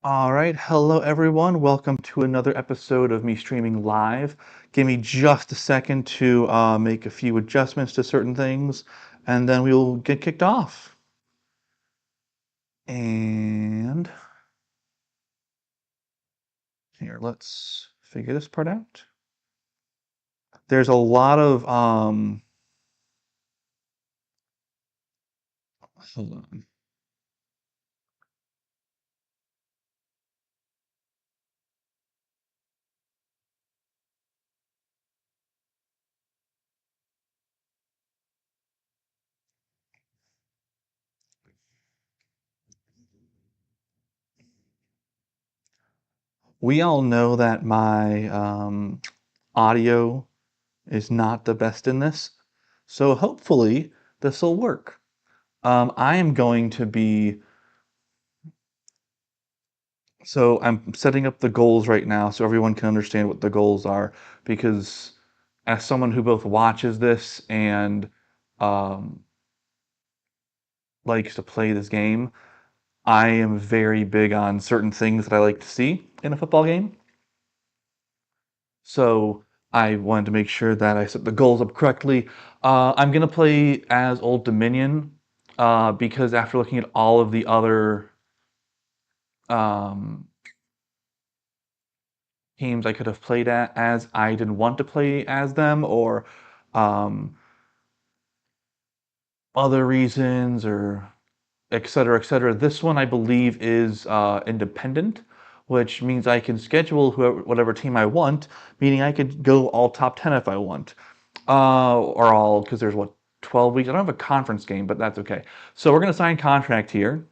All right, hello everyone. Welcome to another episode of me streaming live. Give me just a second to make a few adjustments to certain things, and then we will get kicked off. And here, let's figure this part out. There's a lot of hold on. We all know that my audio is not the best in this, so hopefully this will work. I am going to be So I'm setting up the goals right now so everyone can understand what the goals are because as someone who both watches this and um, likes to play this game, I am very big on certain things that I like to see in a football game. So I wanted to make sure that I set the goals up correctly. I'm going to play as Old Dominion because after looking at all of the other um, teams I could have played as. I didn't want to play as them or um, other reasons or et cetera, et cetera. This one I believe is independent, which means I can schedule whatever team I want, meaning I could go all top 10 if I want. Or all, because there's what, 12 weeks? I don't have a conference game, but that's okay. So we're going to sign contract here.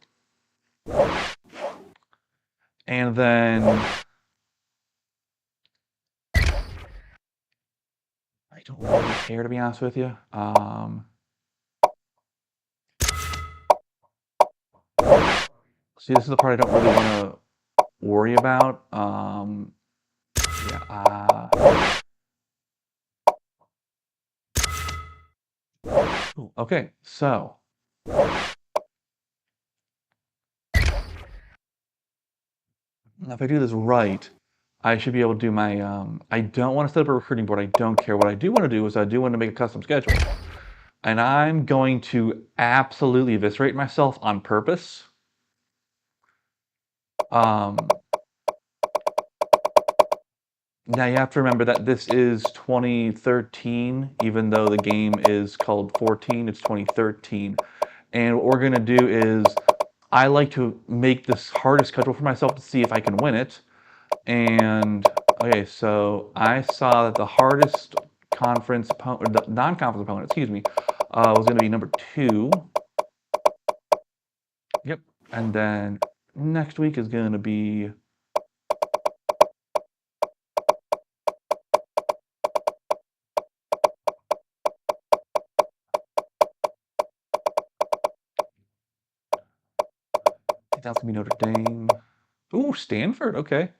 And then I don't really care, to be honest with you. See, this is the part I don't really want to worry about. Yeah. Okay, so now if I do this right, I should be able to do my. I don't want to set up a recruiting board. I don't care. What I do want to do is I do want to make a custom schedule, and I'm going to absolutely eviscerate myself on purpose. Um, Now you have to remember that this is 2013, even though the game is called 14, it's 2013. And what we're gonna do is I like to make this hardest schedule for myself to see if I can win it. And okay, so I saw that the hardest conference opponent, or the non-conference opponent, excuse me, was gonna be number 2. Yep. And then next week is gonna be that's gonna be Notre Dame. Ooh, Stanford. Okay.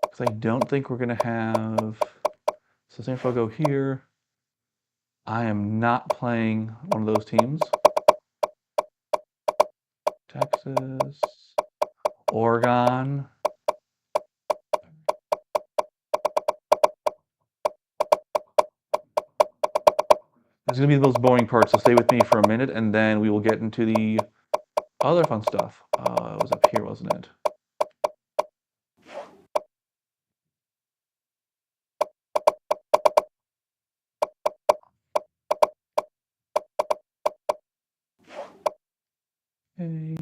Because I don't think we're gonna have. So Stanford will go here. I am not playing one of those teams. Texas, Oregon. This is gonna be the most boring part, so stay with me for a minute, and then we will get into the other fun stuff. It was up here, wasn't it? Okay.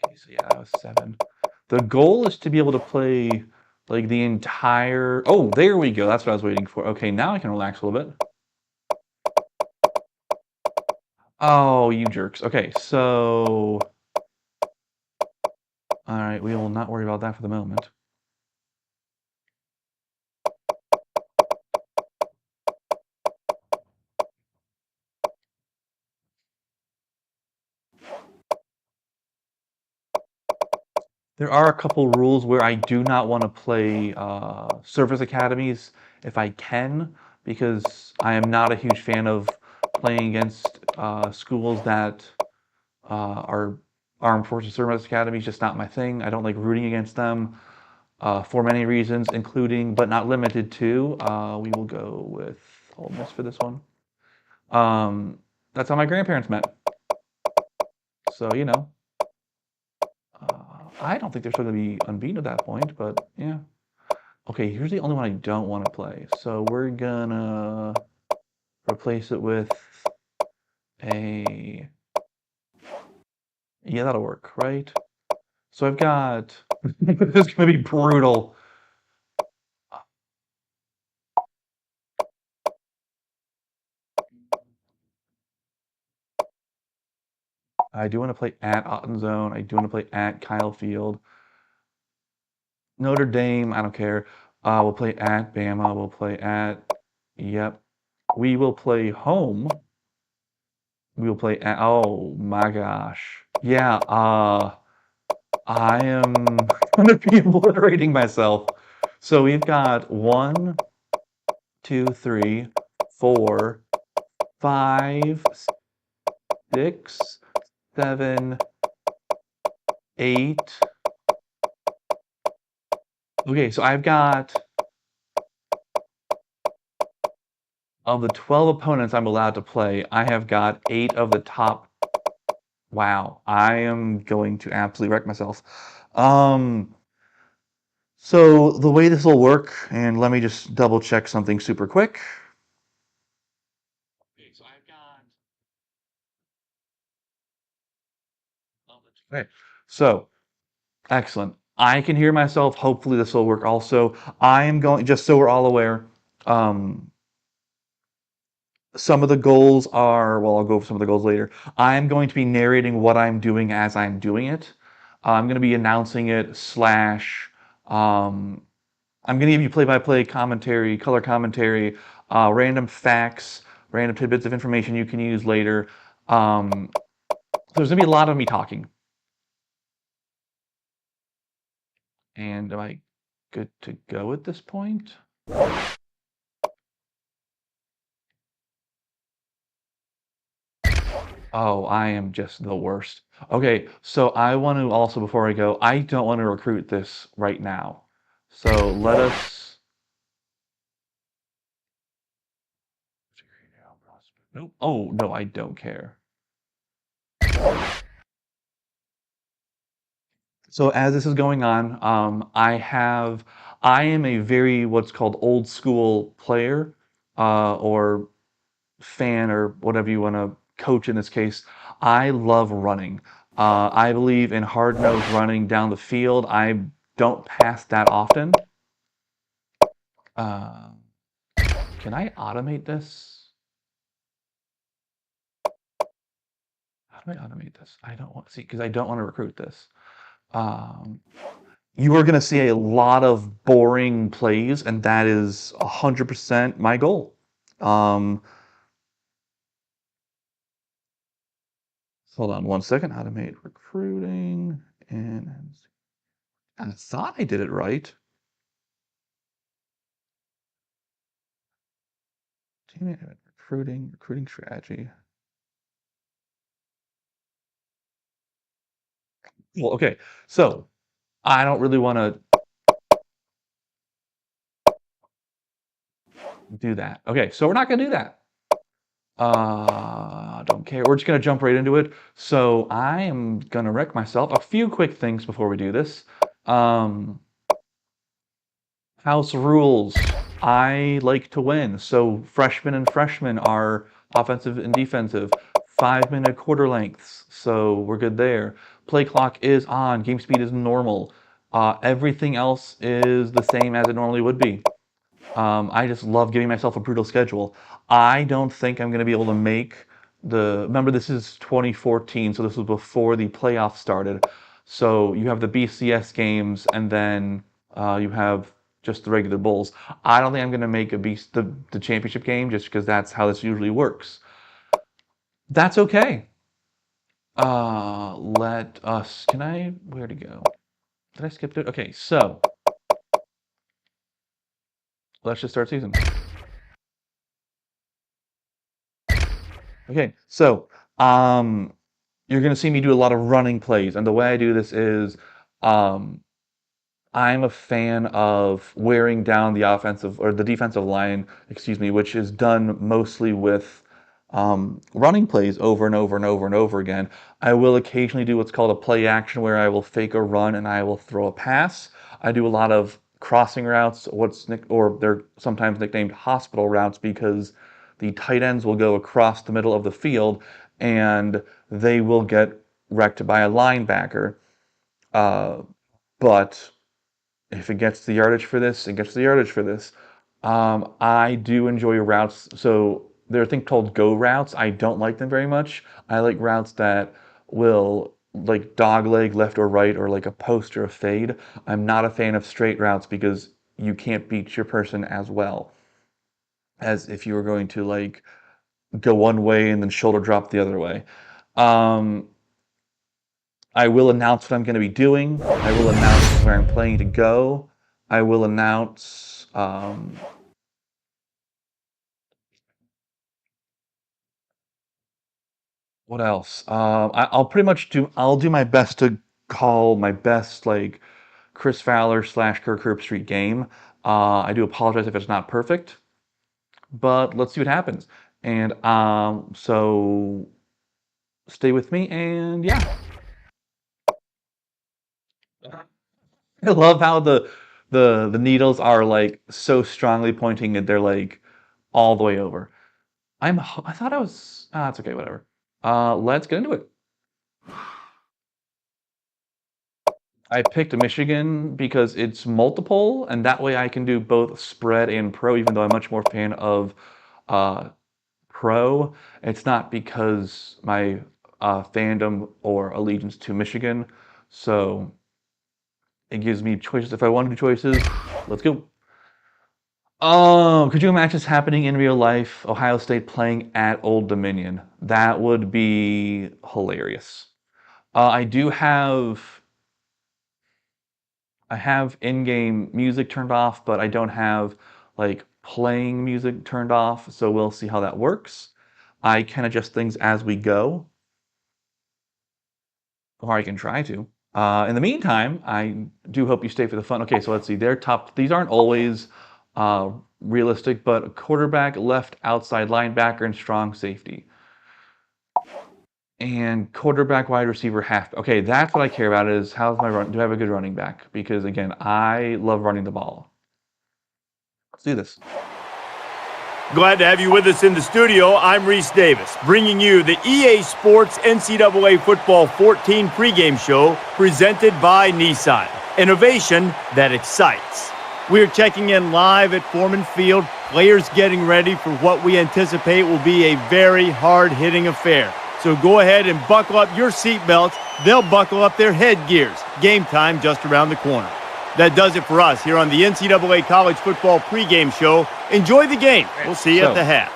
Okay, so yeah, that was 7. The goal is to be able to play like the entire. Oh, there we go. That's what I was waiting for. Okay, now I can relax a little bit. Oh, you jerks. Okay, so. All right, we will not worry about that for the moment. There are a couple rules where I do not want to play service academies if I can, because I am not a huge fan of playing against schools that are armed forces service academies. Just not my thing. I don't like rooting against them for many reasons, including but not limited to. We will go with Ole Miss for this one. Um, that's how my grandparents met. So I don't think they're still going to be unbeaten at that point, but yeah. Okay, here's the only one I don't want to play. So we're gonna replace it with a, yeah, that'll work, right? So I've got, this is gonna be brutal. I do want to play at Ottonzone. I do want to play at Kyle Field. Notre Dame, I don't care. We'll play at Bama. We'll play at, yep. We will play home. We will play at, oh my gosh. Yeah, I am going to be obliterating myself. So we've got 1, 2, 3, 4, 5, 6, 7, 8. Okay, so I've got, of the 12 opponents I'm allowed to play, I have got 8 of the top. Wow, I am going to absolutely wreck myself. Um, so the way this will work, and let me just double check something super quick. Okay, so I've got. Okay, so excellent. I can hear myself. Hopefully this will work also. I am going, just so we're all aware, um, some of the goals are, well, I'll go over some of the goals later. I'm going to be narrating what I'm doing as I'm doing it. I'm going to be announcing it slash, um, I'm going to give you play-by-play commentary, color commentary, random facts, random tidbits of information you can use later. So there's going to be a lot of me talking. And am I good to go at this point? Oh, I am just the worst. Okay, so I want to also, before I go, I don't want to recruit this right now. So let us. Nope. Oh, no, I don't care. So as this is going on, I am a very what's called old school player, or fan, or whatever you want to coach in this case. I love running. I believe in hard-nosed running down the field. I don't pass that often. Uh, can I automate this? How do I automate this? I don't want see because I don't want to recruit this. Um, you are going to see a lot of boring plays, and that is 100% my goal. Um, hold on 1 second. Automate recruiting, and I thought I did it right. Teammate recruiting strategy. Well, okay, so I don't really want to do that. Okay, so we're not going to do that. Don't care. We're just gonna jump right into it. So I am gonna wreck myself. A few quick things before we do this. Um, House rules. I like to win. So freshmen and freshmen are offensive and defensive. 5 minute quarter lengths. So we're good there. Play clock is on. Game speed is normal. Everything else is the same as it normally would be. I just love giving myself a brutal schedule. I don't think I'm going to be able to make remember this is 2014, so this was before the playoffs started. So you have the BCS games, and then you have just the regular bowls. I don't think I'm going to make the championship game just because that's how this usually works. That's okay. Let us, where to go? Did I skip it? Okay, so let's just start season. Okay, so you're gonna see me do a lot of running plays, and the way I do this is um, I'm a fan of wearing down the offensive or the defensive line, excuse me, which is done mostly with running plays over and over and over and over again. I will occasionally do what's called a play action where I will fake a run and I will throw a pass. I do a lot of crossing routes, or they're sometimes nicknamed hospital routes because the tight ends will go across the middle of the field and they will get wrecked by a linebacker. Uh, but if it gets the yardage for this, it gets the yardage for this. I do enjoy routes. So there are things called go routes. I don't like them very much. I like routes that will like dog leg left or right or like a post or a fade. I'm not a fan of straight routes because you can't beat your person as well as if you were going to like go one way and then shoulder drop the other way. Um, I will announce what I'm going to be doing. I will announce where I'm planning to go. I will announce what else. I'll pretty much do. I'll do my best to call my best like Chris Fowler / Kirk Herbstreit game. I do apologize if it's not perfect, but let's see what happens. And so stay with me, and yeah. I love how the needles are like so strongly pointing and they're like all the way over. I thought I was it's okay, whatever. Let's get into it. I picked Michigan because it's multiple, and that way I can do both spread and pro, even though I'm much more fan of uh, pro. It's not because my fandom or allegiance to Michigan. So it gives me choices. If I want to do choices, let's go. Oh, could you imagine this happening in real life? Ohio State playing at Old Dominion. That would be hilarious. I do I have in-game music turned off, but I don't have like playing music turned off, so we'll see how that works. I can adjust things as we go, or I can try to. In the meantime, I do hope you stay for the fun. Okay, so let's see. They're top. These aren't always uh, realistic, but a quarterback, left outside linebacker, and strong safety. And quarterback, wide receiver, half. Okay, that's what I care about is how's my run? Do I have a good running back? Because again, I love running the ball. Let's do this. Glad to have you with us in the studio. I'm Reese Davis, bringing you the EA Sports NCAA Football 14 pregame show presented by Nissan. Innovation that excites. We're checking in live at Foreman Field, players getting ready for what we anticipate will be a very hard-hitting affair. So go ahead and buckle up your seatbelts. They'll buckle up their headgears. Game time just around the corner. That does it for us here on the NCAA College Football pregame show. Enjoy the game. We'll see you at the half.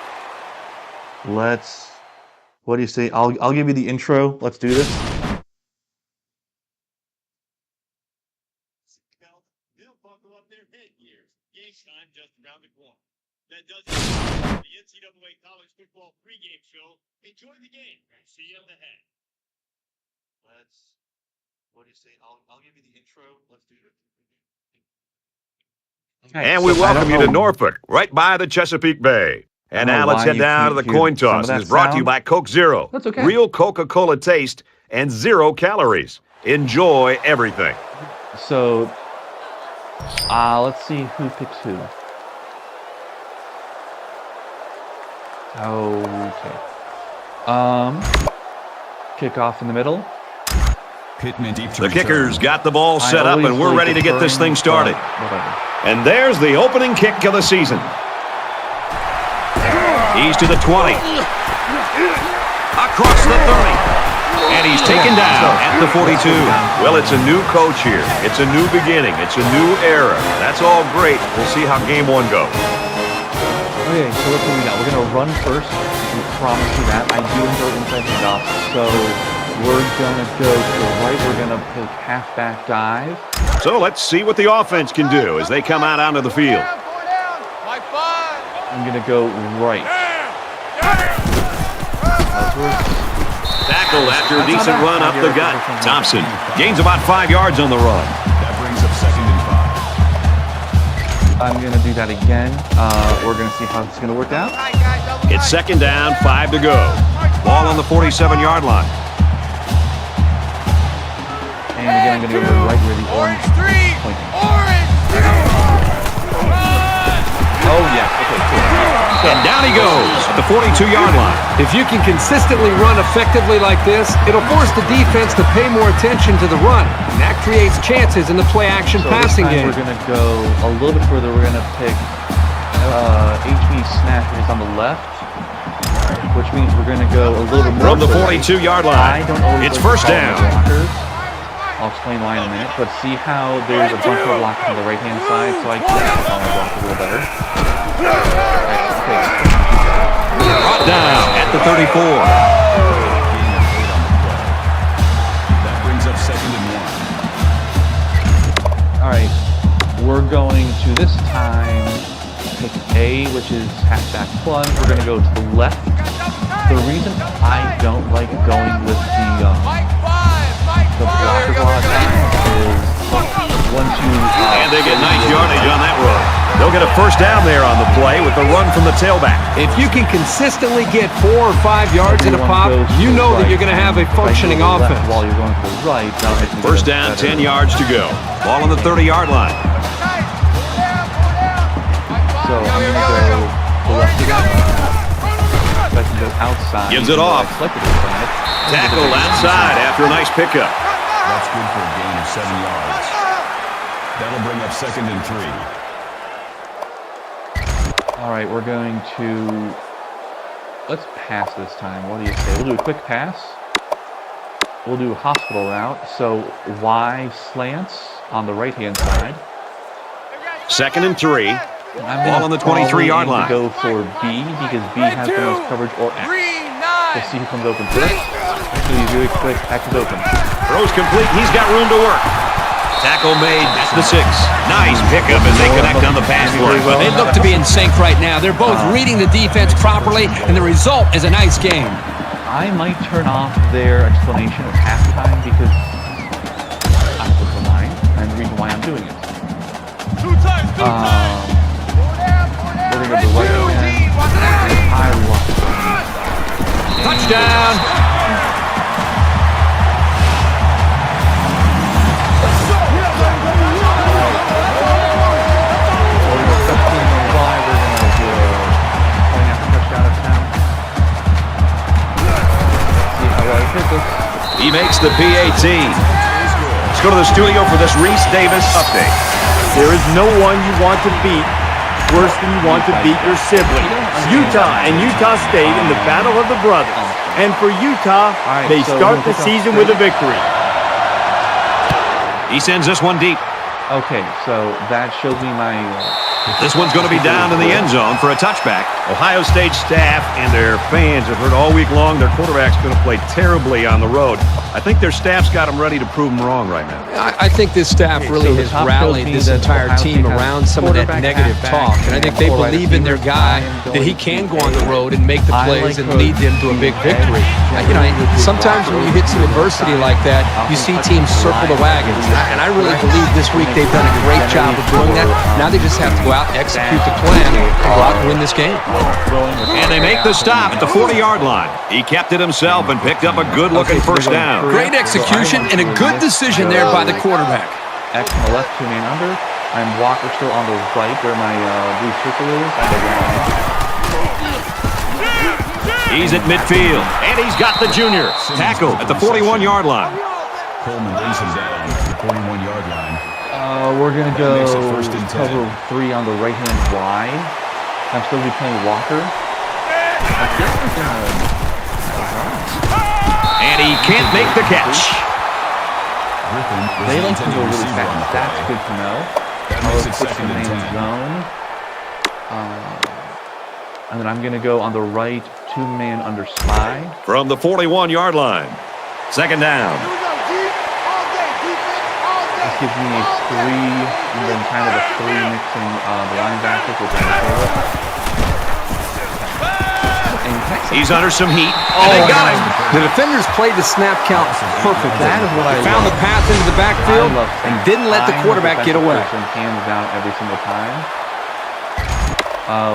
What do you say? I'll give you the intro. Let's do this. They'll buckle up their headgears. Game time just around the corner. That does it for the NCAA College Football pregame show. Enjoy the game. See you at the half. What do you say? I'll give you the intro. Let's do it. Okay, and we welcome you to Norfolk, right by the Chesapeake Bay. And now let's head down to the coin toss. It's brought to you by Coke Zero. That's okay. Real Coca-Cola taste and 0 calories. Enjoy everything. So, let's see who picks who. Okay. Kickoff in the middle. The kicker's got the ball set up, and we're ready to get this thing started. And there's the opening kick of the season. He's to the 20. Across the 30. And he's taken down at the 42. Well, it's a new coach here. It's a new beginning. It's a new era. That's all great. We'll see how game one goes. Okay, so let's what we got. We're going to run first. We promise you that. I do enjoy inside handoffs, so we're going to go to the right. We're going to pick halfback dive. So let's see what the offense can do as they come out onto the field. I'm going to go right. Tackle after a decent run up the gut. Thompson gains about 5 yards on the run. That brings up 2nd and 5. I'm going to do that again. We're going to see how it's going to work out. It's 2nd down, 5 to go. Ball on the 47-yard line. And again, I'm going to go right where the orange is pointing. Oh, yeah. Okay, cool. And down he goes at the 42-yard line. If you can consistently run effectively like this, it'll force the defense to pay more attention to the run. And that creates chances in the play-action passing game. We're going to go a little bit further. We're going to pick HB snap is on the left, which means we're going to go a little bit more From the 42-yard line, it's first down. I'll explain why in a minute, but see how there's a bunch of blockers on the right-hand side, so I can follow my block a little better. Okay. Brought down at the 34. That brings up 2nd and 1. All right, we're going to this time pick A, which is halfback plunge. We're going to go to the left. The reason I don't like going with the blockers a lot of times is once you... And they get nice yardage on that run. They'll get a first down there on the play with the run from the tailback. If you can consistently get 4 or 5 yards in a pop, you know that you're going to have a functioning offense. While you're going to the right, First down, 10 yards to go. Ball on the 30-yard line. So I'm going to go to the left again. If I can go outside. Gives it off. Tackle outside after a nice pickup. That's good for a gain of 7 yards. That'll bring up 2nd and 3. All right, we're going to... Let's pass this time. What do you say? We'll do a quick pass. We'll do a hospital route. So Y slants on the right-hand side. 2nd and 3. Ball on the 23-yard line. Go for B because B has the most coverage, or X. We'll see who comes open first. Actually, really quick. X is open. Throws complete. He's got room to work. Tackle made at the 6. Nice pickup as they connect on the pass play. They look to be in sync right now. They're both reading the defense properly, and the result is a nice game. I might turn off their explanation at halftime because I'm supposed to line, and the reason why I'm doing it. We're going to go to the right again. I love it. Touchdown! He makes the PAT. Let's go to the studio for this Reese Davis update. There is no one you want to beat worse than you want to beat your sibling. Utah and Utah State in the Battle of the Brothers. And for Utah, they start the season with a victory. He sends this one deep. Okay, so that shows me my... This one's going to be down in the end zone for a touchback. Ohio State staff and their fans have heard all week long their quarterback's going to play terribly on the road. I think their staff's got them ready to prove them wrong right now. I think this staff really has rallied this entire team around some of that negative talk. And I think they believe in their guy, that he can go on the road and make the plays and lead them to a big victory. Sometimes when you hit some adversity like that, you see teams circle the wagons. And I really believe this week they've done a great job of doing that. Now they just have to go out and execute the plan and go out and win this game. And they make the stop at the 40-yard line. He kept it himself and picked up a good-looking first down. Great execution and a good decision there by the quarterback. X on the left, 2-man under. I'm Walker still on the right where my blue circle is. He's at midfield, and he's got the junior. Tackle at the 41-yard line. Coleman brings him down at the 41-yard line. We're going to go first and 10. cover 3 on the right-hand Y. I'm still going to be playing Walker. And he can't make the catch. They like to go really fast. That's good to know. That makes it 2nd and 10. Zone. And then I'm going to go on the right, 2-man under spy. From the 41-yard line. 2nd down. This gives me a 3, and then kind of a 3 mixing the linebackers, which I'm okay with. He's under some heat, and they got him. The defenders played the snap count perfectly. That is what I found the path into the backfield and didn't let the quarterback get away. Hands down every single time.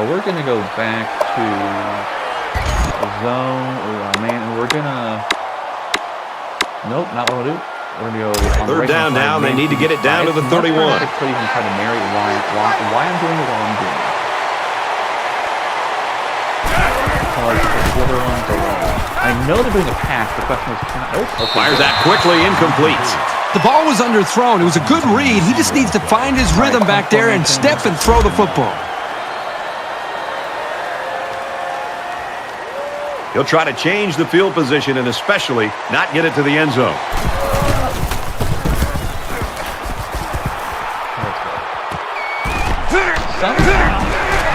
We're going to go back to a zone or a man, and we're going to... Nope, not what we'll do. We're going to go on the third down now. They need to get it down to the 31. I could even try to narrate why I'm doing it while I'm doing it. I know they're doing a pass. The question is, fires that quickly, incomplete. The ball was underthrown. It was a good read. He just needs to find his rhythm back there and step and throw the football. He'll try to change the field position and especially not get it to the end zone.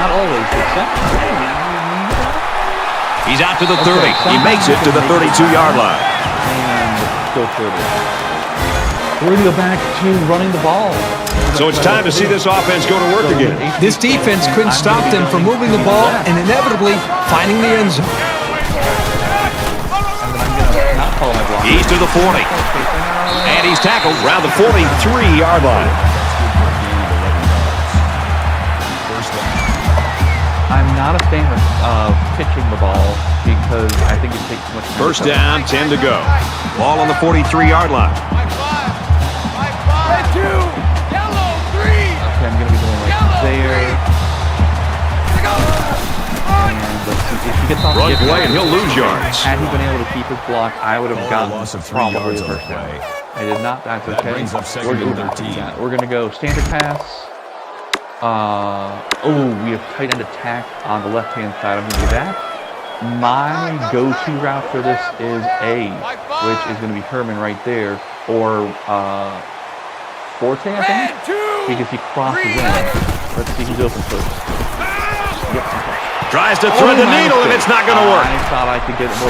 Not always, but he's out to the 30. He makes it to the 32-yard line. And go further. We're going to go back to running the ball. So it's time to see this offense go to work again. This defense couldn't stop them from moving the ball and inevitably finding the end zone. He's to the 40. And he's tackled around the 43-yard line. I'm not a fan of pitching the ball because I think it takes too much time. First down, 10 to go. Ball on the 43-yard line. Okay, I'm going to be going right there. And let's see, if he gets off Run play and he'll lose yards. Had he been able to keep his block, I would have gotten probably the first down. I did not. That's okay. That brings up second and 13. We're going to go standard pass. We have tight end attack on the left-hand side. I'm going to do that. My go-to route for this is A, which is going to be Herman right there, or Forte, I think, because he crosses in. Let's see who's open first. Yep. Tries to thread the needle, and it's not going to work. I thought I could get more.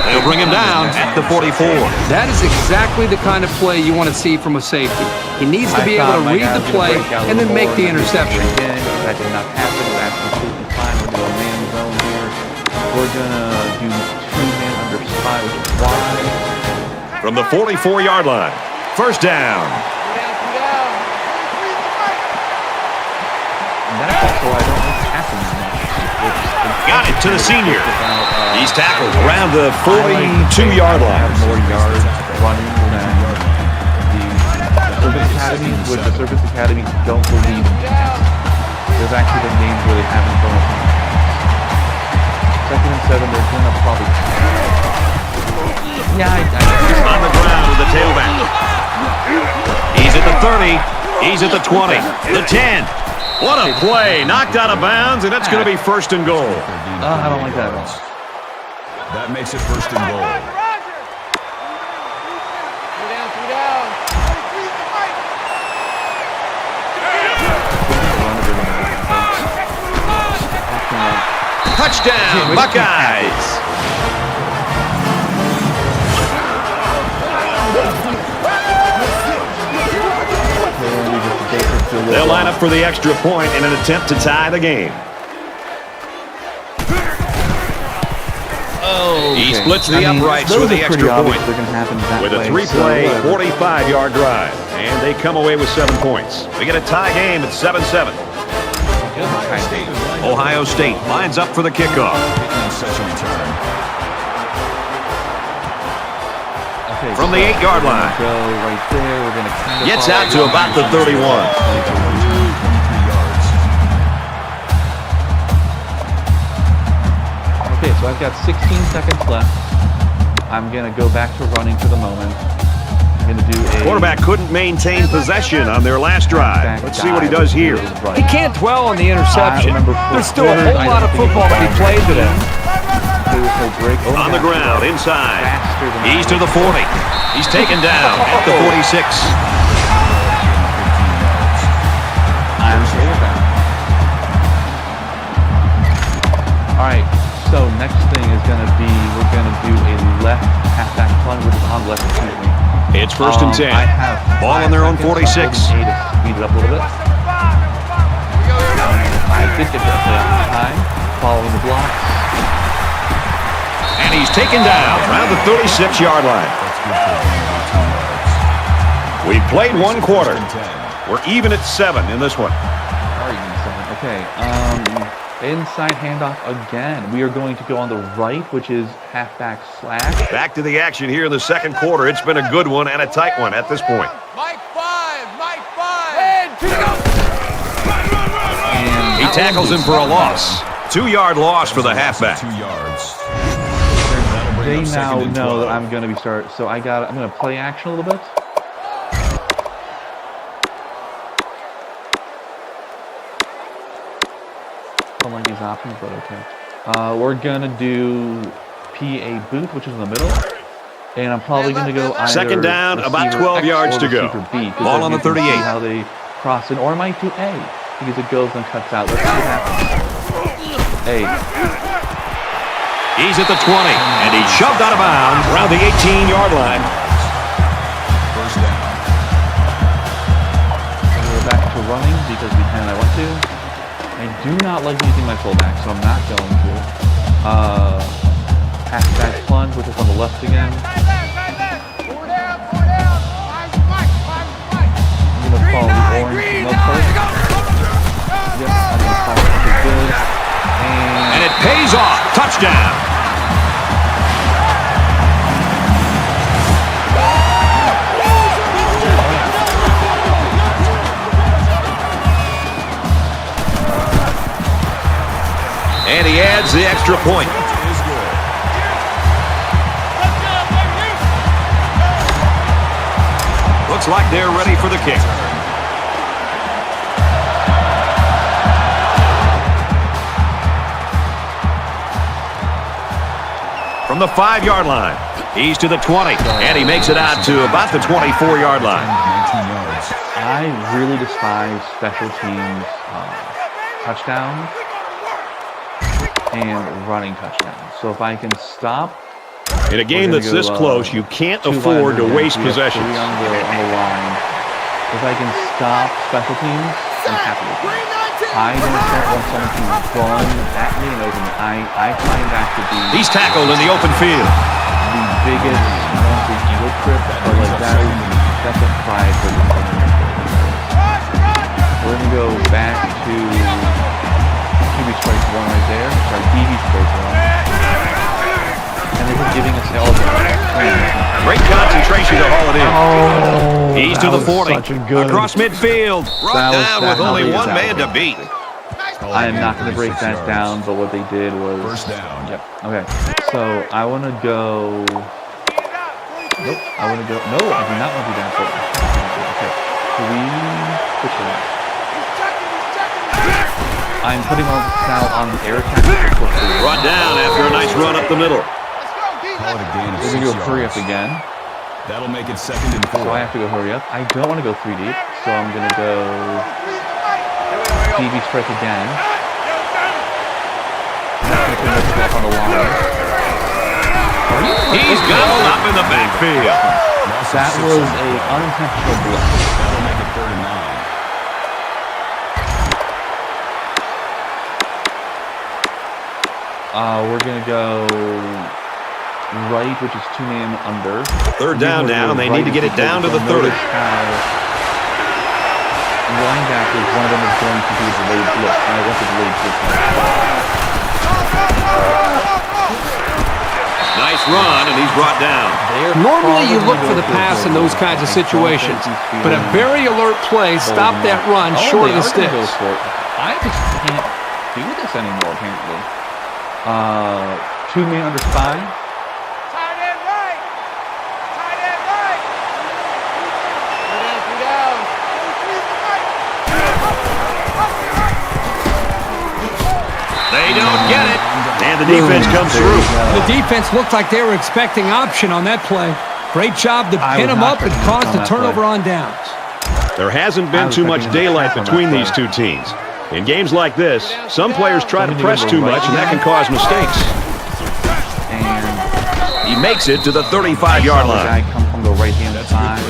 They'll bring him down at the 44. That is exactly the kind of play you want to see from a safety. He needs to be able to read the play and then make the interception. That did not happen. That's completely fine. We're going to man zone here. We're going to do 2-man under spy, which is wide. From the 44-yard line. First down. And that's also why I don't like passing that much. Got it to the senior. He's tackled around the 42-yard line. More yards running than the Service Academies, which the Service Academies don't believe in passing. There's actually been games where they haven't thrown a pass. Second and 7, they're going to probably... Yeah, on the ground with the tailback. He's at the 30. He's at the 20. The 10. What a play. Knocked out of bounds, and that's going to be first and goal. I don't like that at all. That makes it first and goal. Touchdown, Buckeyes. They'll line up for the extra point in an attempt to tie the game. He splits the uprights with the extra point with a 3-play, 45-yard drive. And they come away with 7 points. We get a tie game at 7-7. Ohio State lines up for the kickoff. From the 8-yard line. Go right there. We're going to gets out to about the 31. Okay, so I've got 16 seconds left. I'm going to go back to running for the moment. I'm going to do a... Quarterback couldn't maintain possession on their last drive. Let's see what he does here. He can't dwell on the interception. There's still a whole lot of football to be played today. On the ground, inside. He's to the 40. He's taken down at the 46. I'm okay with that. All right, so next thing is going to be, we're going to do a left halfback plunge, which is on left, excuse me. It's first and 10. I have Ball on their own 46. So speed it up a little bit. I did get that play out in time, following the blocks. And he's taken down around the 36-yard line. We've played one quarter. We're even at 7 in this one. Okay, inside handoff again. We are going to go on the right, which is halfback slash. Back to the action here in the second quarter. It's been a good one and a tight one at this point. Mike 5. And He tackles him for a loss. 2-yard loss for the halfback. 2 yards. They now know that I'm going to be so I'm going to play action a little bit. Don't like these options, but okay. We're gonna do PA boot, which is in the middle, and I'm probably gonna go either second down, about 12 X yards or to go. B, Ball on the 38. See how they cross in, or I might do A because it goes and cuts out. Let's see what happens. A. He's at the 20, and he's shoved out of bounds around the 18-yard line. First down. We're back to running because we can. I want to. I do not like using my fullback, so I'm not going to. Halfback plunge, which is on the left again. I'm going to follow the orange milk cart. Yep, I'm going to follow it. Okay, good. And it pays off. Touchdown. And he adds the extra point. Looks like they're ready for the kick. From the 5-yard line, he's to the 20, and he makes it out to about the 24-yard line. 19 yards. I really despise special teams touchdowns and running touchdowns. So if I can stop In a game that's this close, you can't afford to waste possessions. On the line. If I can stop special teams, I'm happy with it. I don't want someone to run at me and open me. I find that to be He's tackled in the open field. the biggest, I don't want to say ego trip, but like that's a pride for the team. We're going to go back to QB strike 1 right there. Sorry, DB strike 1. And they're just giving us all the Great concentration to haul it in. Oh, He's to the 40. Across That midfield. Brought down with only one man to beat. I am not going to break that down, but what they did was... First down. Yep. Okay. So I want to go... Nope. I want to go... No, I do not want to do that. But... Okay. So we switch it out. I'm putting on now on the air attack. Brought down after a nice run up the middle. Call it a gain of We're 6 going to go hurry up yards. again. That'll make it 2nd and 4. So I have to go hurry up. I don't want to go 3 deep, so I'm going to go DB strike again. I'm going to put back on the line. He's gobbled up in the backfield. That was a unintentional blitz. That'll make it 3rd and 9. We're going to go right, which is 2-man under. 3rd down now, and they need to get it down to the 30. Linebackers, one of them is going to do the late blitz. I want the late blitz. Nice run, and he's brought down. Normally you look for the pass in those kinds of situations, but a very alert play stopped that run short of the sticks. I just can't do this anymore, apparently. 2-man under spy. Tight end right. They don't get it, and the defense comes through. The defense looked like they were expecting option on that play. Great job to pin them up and cause the turnover on downs. There hasn't been too much daylight between these two teams. In games like this, some players try to press too much, and that can cause mistakes. And He makes it to the 35-yard the guy line. come from the right-hand side.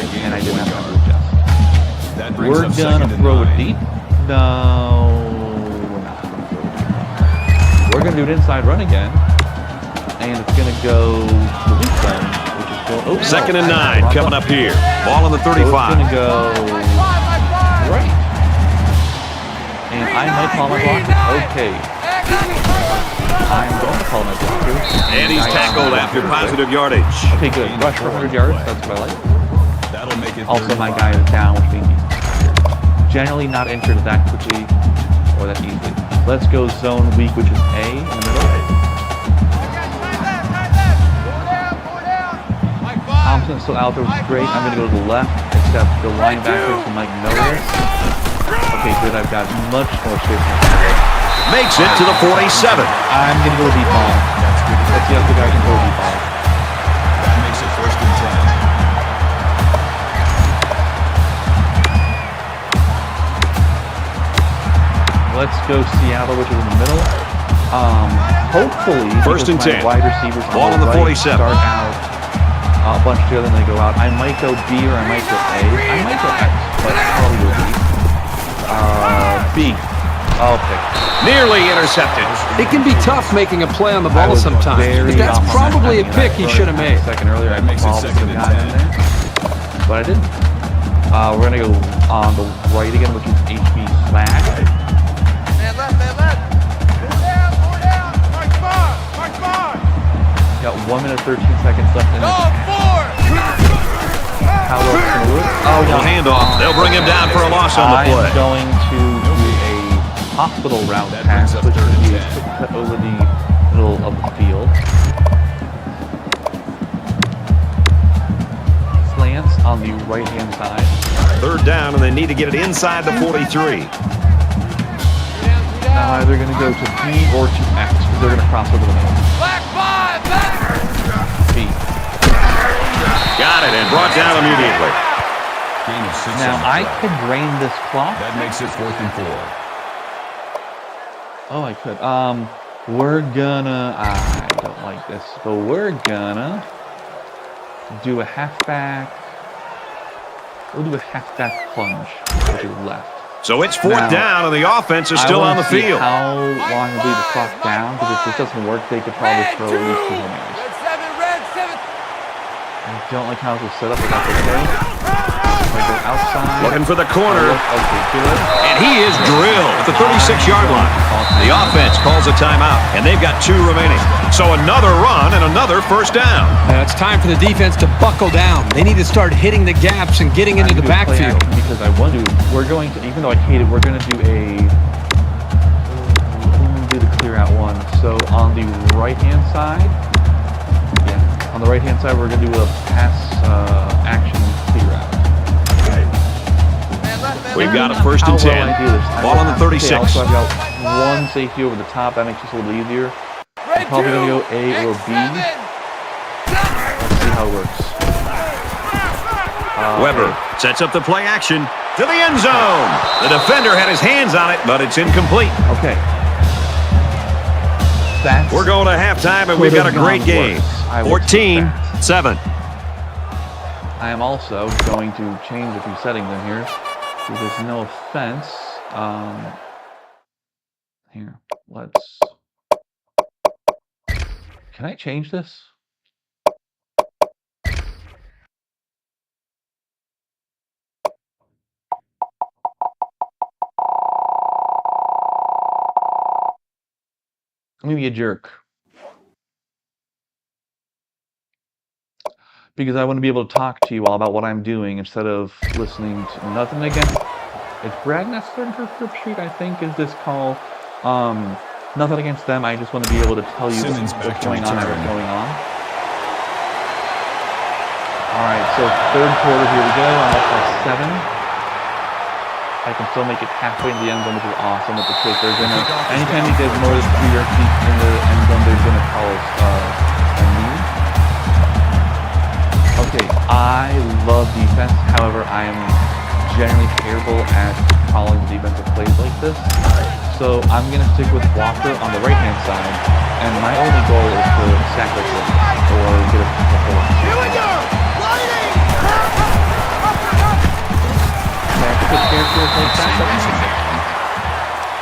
brings We're up gonna second and throw it 9. deep. No, we're not gonna throw it deep. We're gonna do an inside run again, and it's gonna go to the weak zone, which is going. Oh, Second no, and 9 coming up here. Ball on the So it's 35. gonna go right, and I might call my blocker. Okay, I'm going to call my blocker. And he's tackled after positive yardage. Okay, good. Rush for 100 yards. That's what I like. That'll make it Also, my 35. guy is down, which means he's generally not injured that quickly or that easily. Let's go zone weak, which is A in the middle. Thompson's still out there, which is great. I'm going to go to the left, except the linebackers who might know this. Okay, good. I've got much more space. Makes it to the 47. I'm going to go deep ball. That's good. Let's see how the guy can go deep ball. That makes it first and 10. Let's go Seattle, which is in the middle. Hopefully, First and because 10. my wide receivers Ball on the right 47. start out a bunch together and they go out. I might go B or I might go A. I might go X, but I'll probably go B. B. I'll pick. Nearly intercepted. It can be tough making a play on the I ball was sometimes, very but that's off on probably that. a pick he should have made. A second earlier, That I makes it probably second could and have gotten in 10. there, but I didn't. We're gonna go on the right again, which is HB flag. Man left, man left. Four down. Mark five, mark five. Got 1 minute 13 seconds left in Dog this. four. How well it's gonna look? Oh, no handoff. They'll bring him down for a loss on the I'm play. going to do a hospital route That pass, brings up which third is and a 10. quick cut over the middle of the field. Slants on the right-hand side. Third down, and they need to get it inside the 43. Now either going to go to B or to X, because they're going to cross over the middle. Black five, back. B. Got it, and brought down immediately. Gain of 6 Now on the I drive. could drain this clock. That makes it 4th and 4. Oh, I could. We're gonna. I don't like this, but we're gonna do a halfback. We'll do a halfback plunge, which is left. So it's fourth Now, down, and the offense is I still on wanna the see field. How long will be the clock down? Because if this doesn't work, they could probably Red throw two. at least 2 more yards. Red seven. I don't like how this is set up, but that's okay. I go outside. Looking for the corner, Okay, good. and he is drilled at the 36-yard line. The offense calls a timeout, and they've got 2 remaining. So another run and another first down. It's time for the defense to buckle down. They need to start hitting the gaps and getting into the I'm gonna do a play backfield. action because I want to. We're going to, even though I hate it, we're going to do we're going to do the clear out one. So on the right-hand side, on the right-hand side, we're going to do a pass action clear out. We've got a first and 10. Ball on the 36. Okay, also, I've got one safety over the top. That makes this a little easier. I'm probably going to go A or B. Let's see how it works. Weber sets up the play action to the end zone. The defender had his hands on it, but it's incomplete. Okay. That's We're going to halftime, and we've got a great game. 14-7. I am also going to change a few settings in here because no offense. Here, let's. Can I change this? I'm gonna be a jerk. Because I want to be able to talk to you all about what I'm doing instead of listening to nothing against. It's Bragness Third for Flip Street, I think, is this call. Nothing against them. I just want to be able to tell you Simmons back what's to going on and return. what's going on. All right, so third quarter, here we go. I'm up by 7. I can still make it halfway into the end zone, which is awesome with the kick. They're gonna anytime he gets more than 3 yards deep in the end zone, they're gonna call a knee. Okay, I love defense. However, I am generally terrible at calling defensive plays like this. So I'm going to stick with Walker on the right-hand side, and my only goal is to sack this or get a performance. Here we go. Lighting. Okay, good characters like that.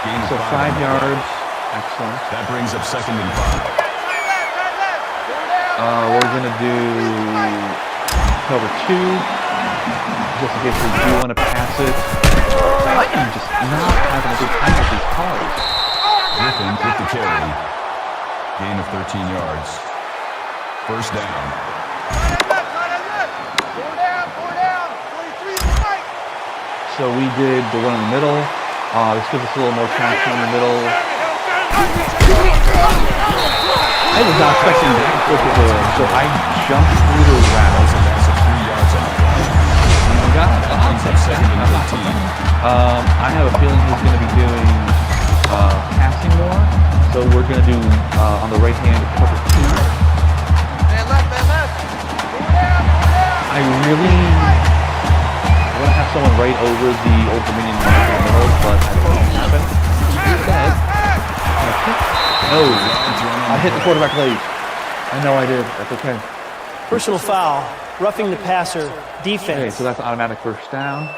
Gain of So 5 yards. Excellent. That brings up 2nd and 5. We're going to do cover 2, just in case we do want to pass it. I am just not having a good time with these calls. Griffin with the carry. Gain of 13 yards. First down. So we did the one in the middle. This gives us a little more traction in the middle. I was not expecting that quick of a, so I jumped through the route. And that's a 3 yards on the play. I have a feeling he's going to be doing passing more. So we're going to do on the right hand cover 2. Man left, man left. I really want to have someone right over the Old Dominion mark in the middle, but I don't think it'll happen. Instead, no, I hit the quarterback late. I know I did. That's okay. Personal foul, roughing the passer, defense. Okay, so that's automatic first down.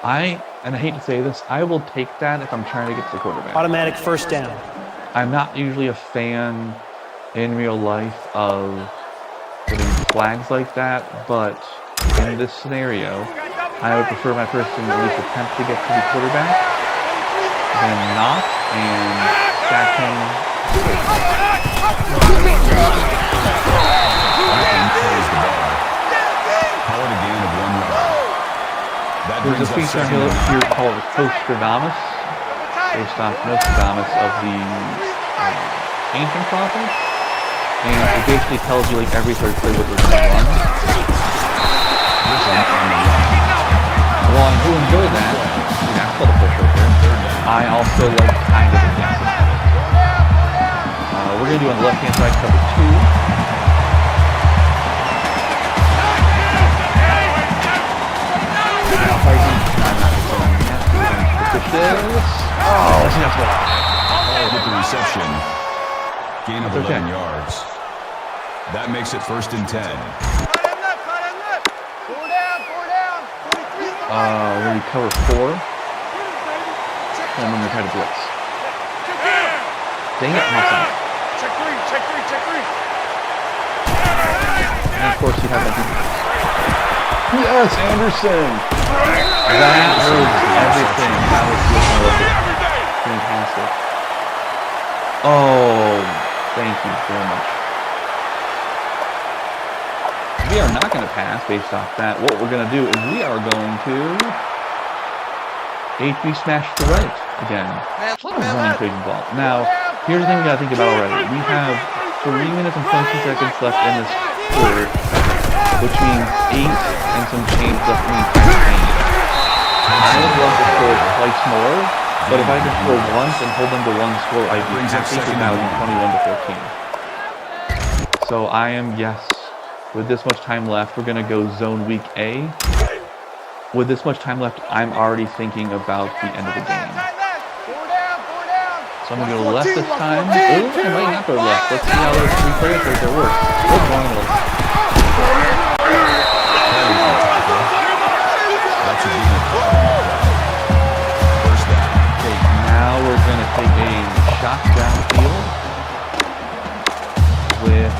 And I hate to say this, I will take that if I'm trying to get to the quarterback. Automatic first down. I'm not usually a fan in real life of getting flags like that, but in this scenario, I would prefer my person at least attempt to get to the quarterback than not and sack him. Call it a gain of 1 yard. That There's brings a up feature 2nd and 9. here called Nostradamus, based off Nostradamus of the ancient prophet, and it basically tells you like every third play what we're going to run. While I do enjoy that, that's called a push right there. I also like kind of guessing at it. We're going to do on the left hand side cover 2. With the reception. Gain of 11 yards. That makes it 1st and 10. We're going to cover 4. And we're going to try to blitz. Dang it, awesome. Check three. And of course you have that. Yes, Anderson! That was everything. That was fantastic. Oh, thank you very much. We are not going to pass based off that. What we're going to do is we are going to HB smash to the right again. It's a lot of running trading ball. Now, here's the thing we got to think about already. We have 3 minutes and 22 seconds left in this quarter, which means 8 and some change left in the game. I would love to score twice more, but if I can score once and hold them to 1 score, I'd be happy because now it's 21 to 14. So I am, yes, with this much time left, we're going to go zone week A. With this much time left, I'm already thinking about the end of the game. So I'm going to go left this time. Oh, I might not go left. Let's see how those 3 players right there work. Oh, going middle. Okay, now we're going to take a shot downfield with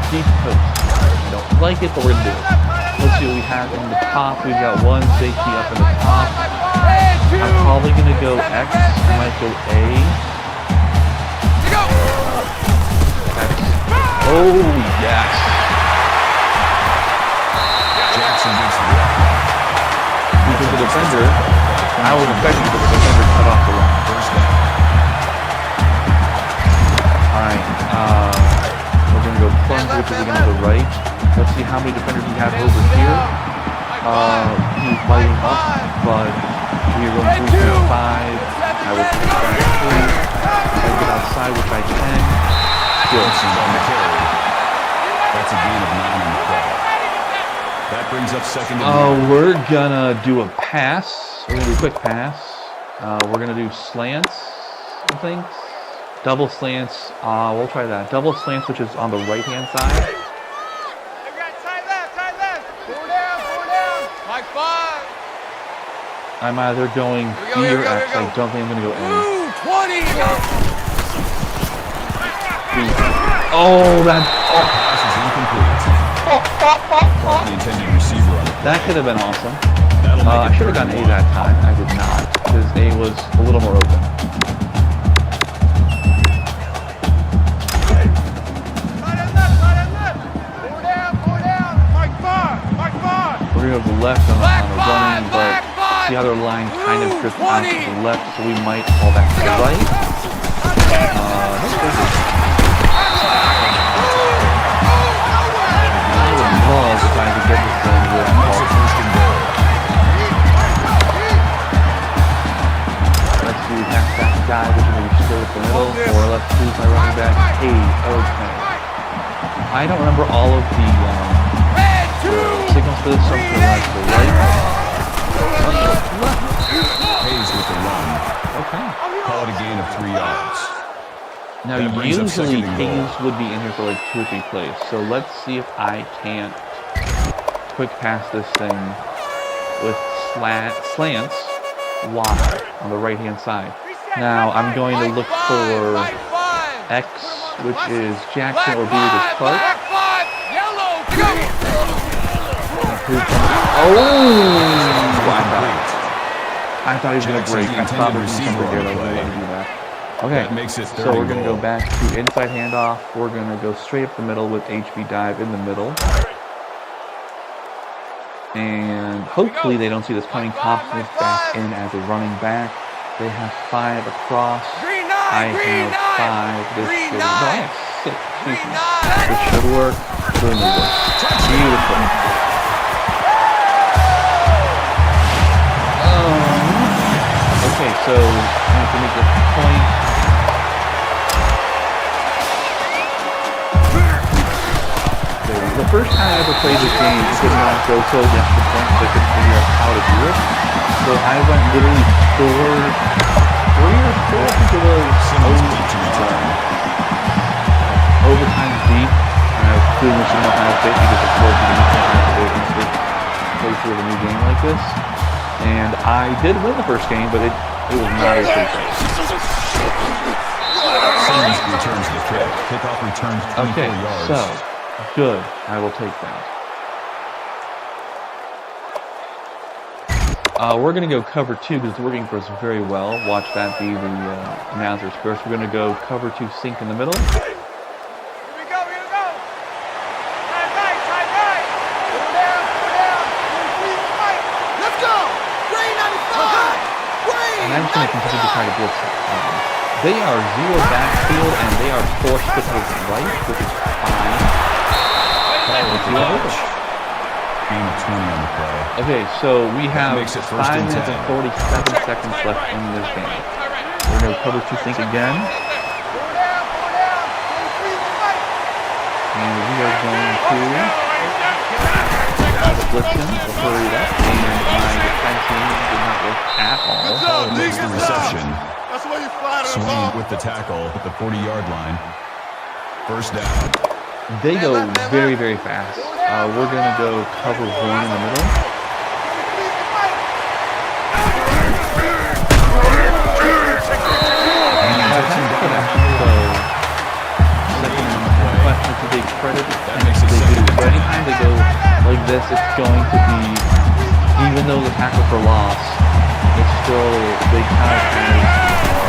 deep post. I don't like it, but we're going to do it. Let's see what we have in the top. We've got 1 safety up in the top. I'm probably going to go X. I might go A. X. Oh, yes. Jackson gets the Because the defender, I was expecting the defender cut off the run. first down. Alright, we're going to go plunge, which is again to the right. Let's see how many defenders we have over here. He's lighting up, but we are going 3-5. I will take that 3. I get outside, which I can. Johnson on the carry. That's a gain of 9 on the play. That brings up 2nd and 9. We're gonna do a pass. We're gonna do a quick pass. We're gonna do slants, I think. Double slants. We'll try that. Double slants, which is on the right-hand side. Side left. 4 down. Mike 5. I'm either going B or X. I don't think I'm going to go A. 20! Oh, that... Pass is incomplete. Caught the intended receiver on the play. That could have been awesome. That'll make I it should have gone A 31. that time. I did not, because A was a little more open. We're going to go to the left on the running, but see how their line kind of drifts out to the left, so we might fall back to the right. I would love if I could get this thing with Makes it first and goal. let's do halfback dive, which is going to be straight up the middle, or let's do my running back A. Okay. I don't remember all of the signals for this, so I'm going to run to the right. Hayes with the run. Okay. Call it a gain of 3 yards. Now, That brings up usually second and goal. Hayes would be in here for like 2 or 3 plays, so let's see if I can't quick pass this thing with slants wide on the right-hand side. Now, I'm going to look for X, which is Jackson, or B, which is Clark. I thought he was going to break. I thought there was something there that was going to do that. Okay, That makes it so we're going to go 30 back to inside handoff. We're going to go straight up the middle with HB dive in the middle. And hopefully they don't see this coming. Thompson is back in as a running back. They have 5 across. I have 5. This should, no, I have 6. Excuse me. This should work. Boom, it works. Beautiful. Okay, so I have to make this point. The first time I ever played this game, it did not go so against the point that I couldn't figure out how to do it. So I went literally 3 or 4, I think it was, overtime deep. And I was doing this in Ohio State because of course you don't have to play through a new game like this. And I did win the first game, but it was not as good. Simmons returns the kick. Kickoff returns 24 Okay, yards. so good. I will take that. We're going to go cover 2 because it's working for us very well. Watch that be the announcers first. We're going to go cover 2 sink in the middle. And I'm just going to continue to try to blitz it. They are 0 backfield and they are forced to the right, which is fine. Gain of 20 on the play. Okay, so we have makes it 5 first and minutes 10. and 47 seconds left in this game. We're going to cover 2 sink again. And we are going to blitz him, we'll hurry it up, and my defense team did not work at all. Makes the reception. That's why you fly to the Swing ball. with the tackle at the 40-yard line. First down. They go very, very fast. We're going to go cover 1 in the middle. To their credit, That makes it they do. second and So 10. anytime they go like this, it's going to be, even though the tackle for loss, it's still, they count as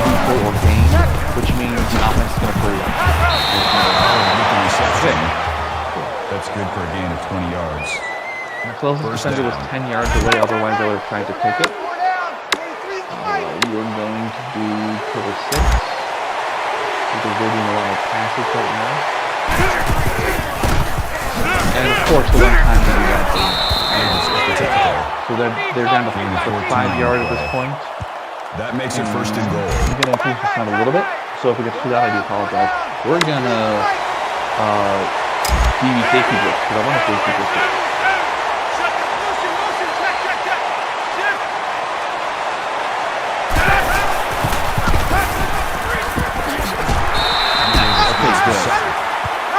neutral or gain, which means the offense is going to hurry up. With the reception. That's good for a gain of 20 yards. The closest First defender was down. 10 yards away, otherwise I would have tried to pick it. We're going to do cover 6, because they're doing a lot of passes right now. And of course, the one time they do that. So they're down to 5 yards at this point. That makes it first and goal. I'm going to increase this down a little bit. So if it gets too loud, I do apologize. We're going to DB safety blitz, because I want to safety blitz it. Okay, good.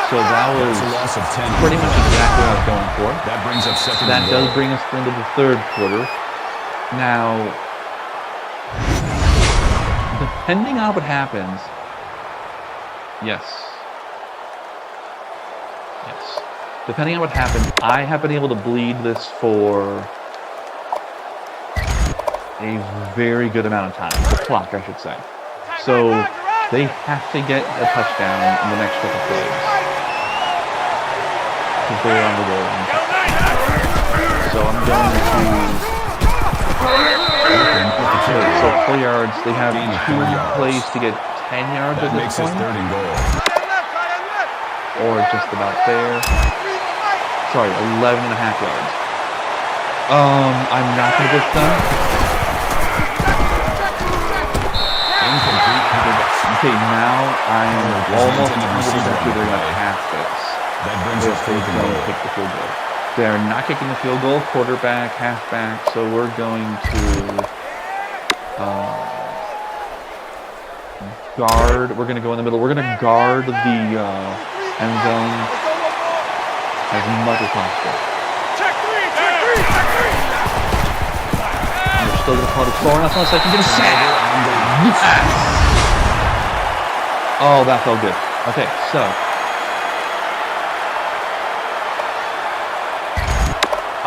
So that was That's a loss of 10. pretty much exactly what I was going for. That brings up second That and does goal. bring us into the third quarter. Now, depending on what happens, yes. Depending on what happens, I have been able to bleed this for a very good amount of time. The clock, I should say. So they have to get a touchdown in the next couple plays. Because they're on the goal line. So I'm going to... So 4 yards. They have 2 plays to get 10 yards at this point. Third and goal. Or just about there. Sorry, 11 and a half yards. I'm not going to get them. Okay, now I'm almost 100% sure they're going to pass this. That brings us They're going to kick the field goal. They're not kicking the field goal. Quarterback, halfback. So we're going to guard. We're going to go in the middle. We're going to guard the end zone as much as possible. We're still going to call it slow enough unless I can get a sack. Yes! Oh, that felt good. Okay, so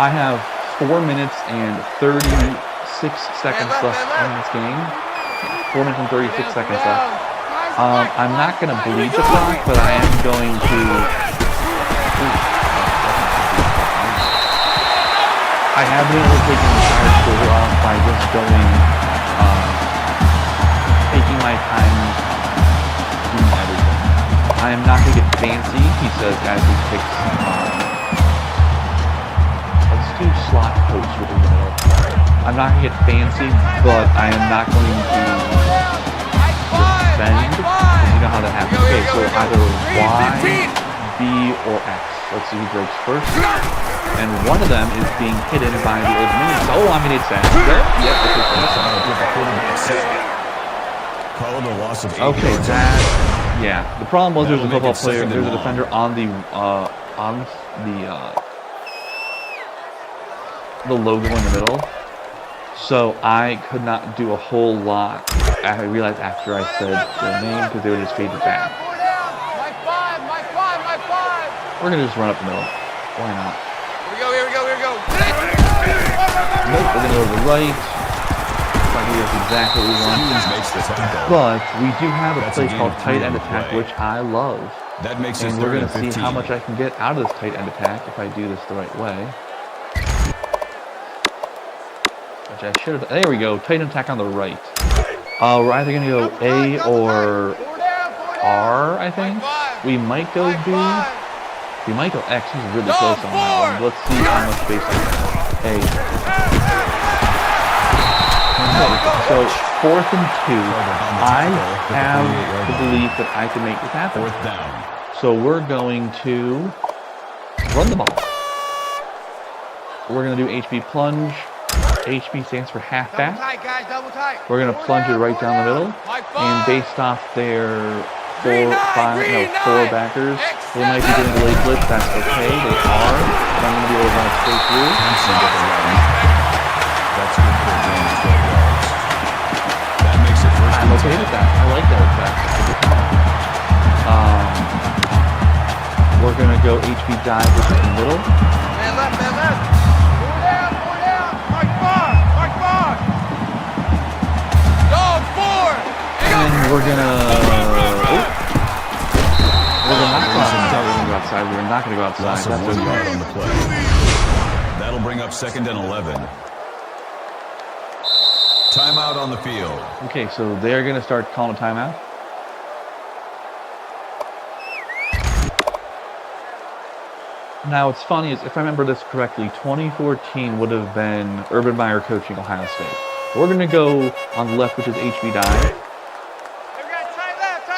I have 4 minutes and 36 seconds left in this game. 4 minutes and 36 seconds left. I'm not going to bleed the clock, but I am going to... I have been able to take an entire quarter off by just going, taking my time doing everything. I am not going to get fancy, he says as he picks, let's do slot coach within the middle. I'm not going to get fancy, but I am not going to defend, because you know how that happens. Okay, so either Y, B, or X. Let's see who breaks first. And one of them is being hidden by the old minutes. Oh, I'm going to hit that. Yep, okay, that, yeah. The problem was there's a football player, there's a defender on the logo in the middle. So I could not do a whole lot. I realized after I said their name because they would just fade it back. We're going to just run up the middle. Why not? Here we go. Nope, we're going to go to the right. That's exactly what we want. But we do have a play called tight end attack, which I love. That makes and we're going to see how much I can get out of this tight end attack if I do this the right way. Which I should have. There we go. Tight end attack on the right. We're either going to go A or R, I think. We might go B. We might go X. He's really close on that one. Let's see how much space I have. A. Okay, so 4th and 2. I have the belief that I can make this happen. So we're going to run the ball. We're going to do HB plunge. HB stands for halfback. We're going to plunge it right down the middle. And based off their 4 backers, they might be doing a late blitz. That's okay. They are. And I'm going to be able to run it straight through. That's good for a game of 12 yards. That makes it first. I'm okay with that. I like that attack. We're going to go HB dive, which is in the middle. Man left. Four down. Mark 5. Dog 4. And then we're going to... outside. We're not going to go outside. That's 1 yard on the play. That'll bring up 2nd and 11. Timeout on the field. Okay, so they're going to start calling a timeout. Now, what's funny is, if I remember this correctly, 2014 would have been Urban Meyer coaching Ohio State. We're going to go on the left, which is HB dive.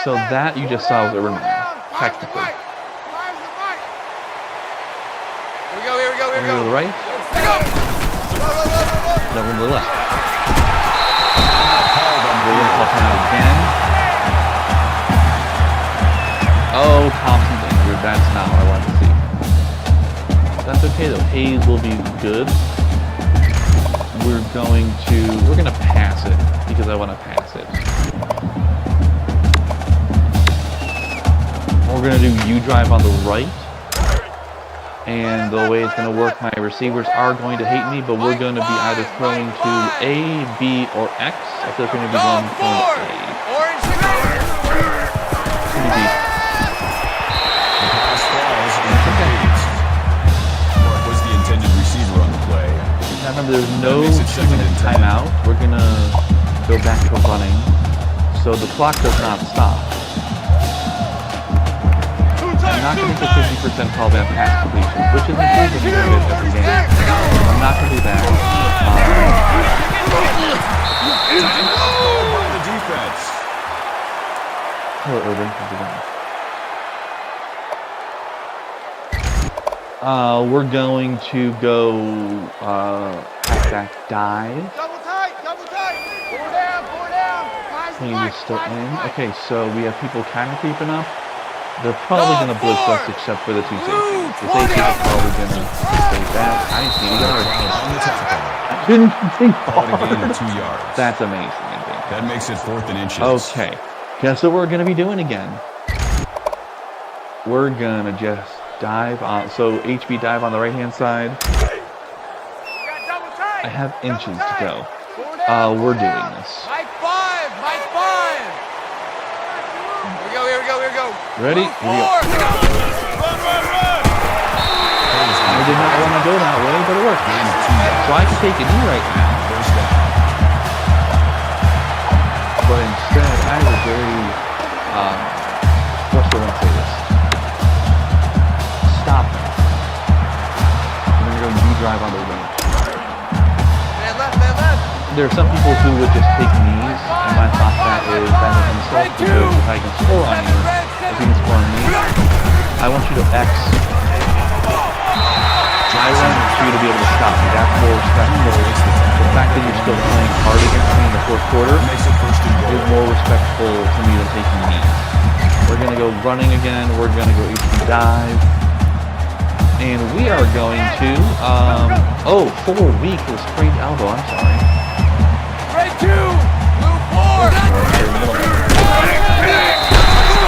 So that you just saw was Urban Meyer, technically. Here we go. We're going to go to the right. Then we're going to the left. We're going to call timeout again. Oh, Thompson's injured. That's not what I wanted to see. That's okay though. Hayes will be good. we're going to pass it because I want to pass it. We're going to do U-drive on the right. And the way it's going to work, my receivers are going to hate me, but we're going to be either throwing to A, B, or X. I feel like we're going to be throwing to A. Pretty deep. The pass falls incomplete. What was the intended receiver on the play? Now remember, there's no 2-minute timeout. We're going to go back to running, so the clock does not stop. I'm not going to take the 50% callback pass completion, which is important to every game. I'm not going to do that. By the defense. Hello, Urban. How's it going? We're going to go halfback dive. Double tight, double tight. Four down, four down. Nice Clean block, is still nice in. block. Okay, so we have people kind of creeping up. They're probably going to blitz us except for the two safeties. The safeties are probably going to save that. I didn't see any yards. On the tackle. I didn't see Called a gain of 2 yards. That's amazing, I think. That makes it 4th and inches. Okay. Guess what we're going to be doing again? We're going to just dive on. So HB dive on the right-hand side. I have inches to go. We're doing this. Mike 5, Mike 5. Here we go. Ready? Move Here we go. forward. Run. I did not want to go that way, but it worked. So I can take a knee right now. But instead, I have a very, what's the one to say this? Stop. I'm going to go U-drive on the wing. Man left, man left. There are some people who would just take knees, and my thought that is that an insult, because if I can score on you, if you can score on me, I want you to X. I want you to be able to stop me. That's more respectful. The fact that you're still playing hard against me in the fourth quarter is more respectful to me than taking knees. We're going to go running again. We're going to go HB dive. And we are going to, full week was sprained elbow. I'm sorry. Right 2. Move forward.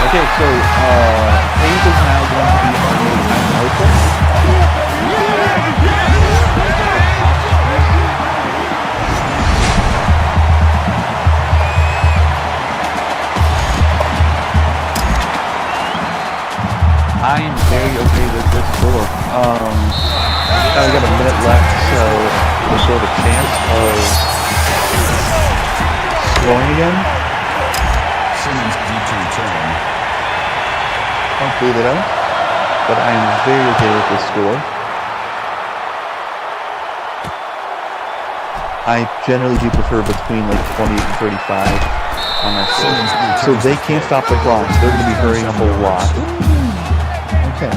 Okay, so Hayes is now going to be on the alpha. I am very okay with this score. We got a minute left, so we'll still have a chance of scoring again. Simmons deep to return. Don't believe it out, but I am very okay with this score. I generally do prefer between like 28 and 35 on my score. So they can't stop the clock. They're going to be hurrying up a lot. Okay.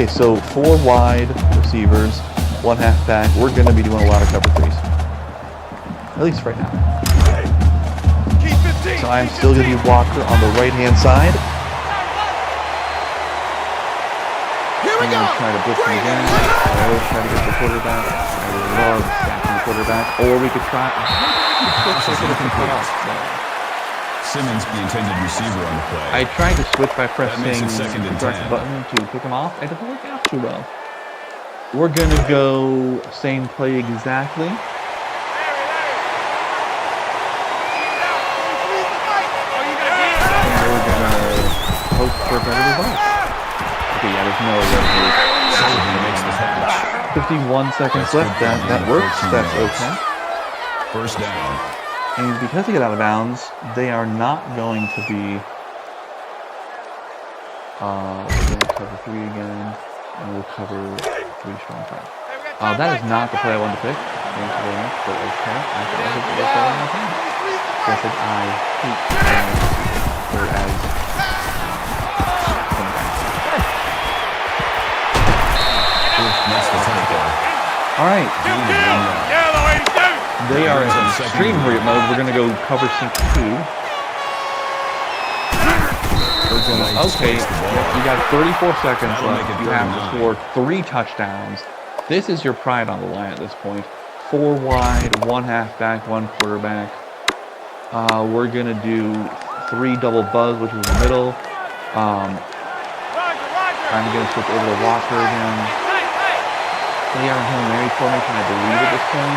So 4 wide receivers, 1 halfback. We're going to be doing a lot of cover 3s. At least right now. So I'm still going to be Walker on the right-hand side. Here we go. Try to blitz him again. I always try to get the quarterback. I love stacking the quarterback. Or we could try. Simmons, the intended receiver on the play. I tried to switch by pressing makes the it 2nd and 10. button to pick him off. It didn't work out too well. We're going to go same play exactly. And we're going to hope for a better result. Okay, yeah, there's no way. Sullivan makes the catch. 51 seconds left. That works. That's okay. 1st down. And because they get out of bounds, they are not going to be. We're going to cover 3 again, and we'll cover 3 strong 5. That is not the play I wanted to pick. Thank you very much, but okay. I think it was all in my hand. So I said I hate whereas. All right. They are in extreme hurry mode. We're going to go cover sync 2. we're gonna. Okay, you got 34 seconds left. You have to score 3 touchdowns. This is your pride on the line at this point. 4 wide, 1 halfback, 1 quarterback. We're gonna do 3 double buzz, which is the middle. I'm gonna switch over to Walker again. Play our Hail Mary formation, I believe, at this point.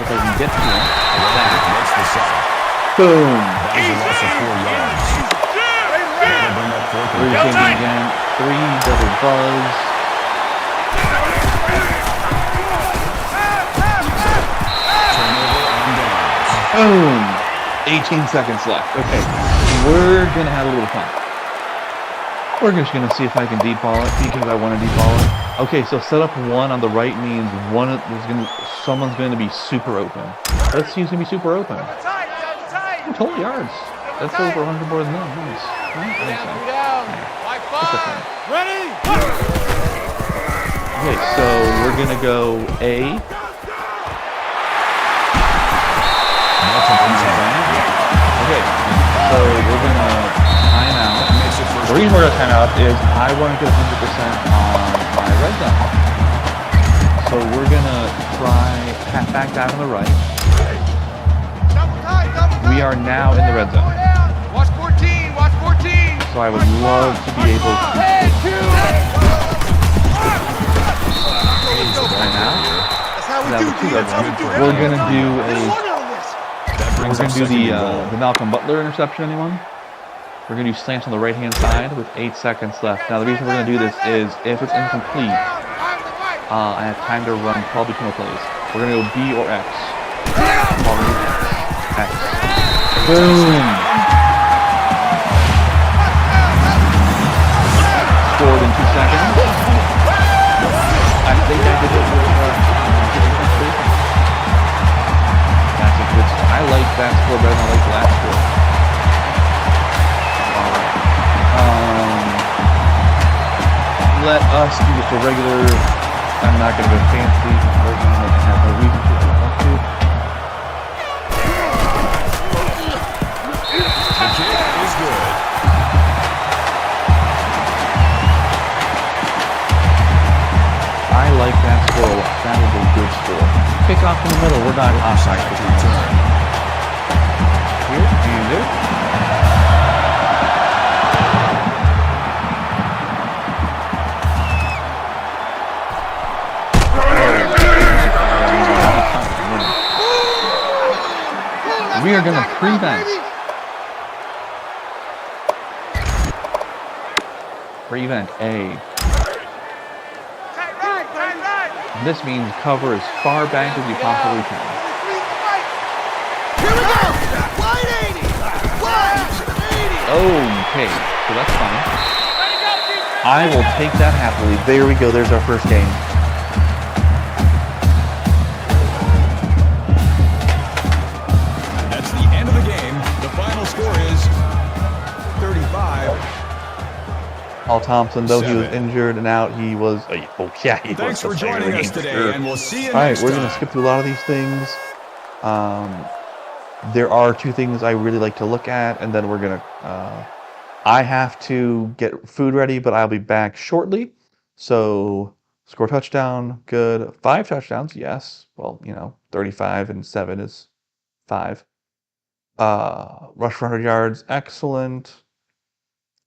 If I can get to him, like that. Makes the sack. Boom! That was a loss of 4 yards. That'll bring up 4th and We're thinking again. 3 double buzz. turnover on downs. Boom! 18 seconds left. Okay, we're gonna have a little fun. We're just gonna see if I can deep ball it because I want to deep ball it. Okay, so set up 1 on the right means someone's gonna be super open. Let's see who's gonna be super open. Oh, 12 yards. That's over 100 more than that. Nice. Ready? Okay, so we're gonna go A. Okay, so we're gonna time out. The reason we're gonna time out is I want to get 100% on my red zone. So we're gonna try halfback down on the right. We are now in the red zone. Watch 14, watch 14. So I would love to be able to time out. That's how we That do, would be D. That's how we good. do. We're gonna do That we're brings gonna up do 2nd and goal. the Malcolm Butler interception. Anyone? We're gonna do slants on the right hand side with 8 seconds left. Now the reason we're gonna do this is if it's incomplete, I have time to run probably 2 more plays. We're gonna go B or X. Probably X. Boom! Scored in 2 seconds. I think I did it with that's a good score. I like that score better than I like the last score. Let us do just a regular. I'm not going to go fancy. We're going to have no reason to. I don't want to. The kick is good. I like that score a lot. That is a good score. Kick off in the middle. We're not offside. Here, and there. We are going to prevent. Prevent A. This means cover as far back as you possibly can. Here we go! Wide 80! Wide 80! Okay, so that's fine. I will take that happily. There we go. There's our first game. That's the end of the game. The final score is 35. Paul Thompson, though he was 7. injured and out, he was. Oh yeah, he Thanks was. for joining us today, and we'll see you All right, next we're time. going to skip through a lot of these things. There are 2 things I really like to look at, and then we're going to. I have to get food ready, but I'll be back shortly. So, score touchdown, good. 5 touchdowns, yes. Well, 35 and 7 is 5. Rush for 100 yards, excellent.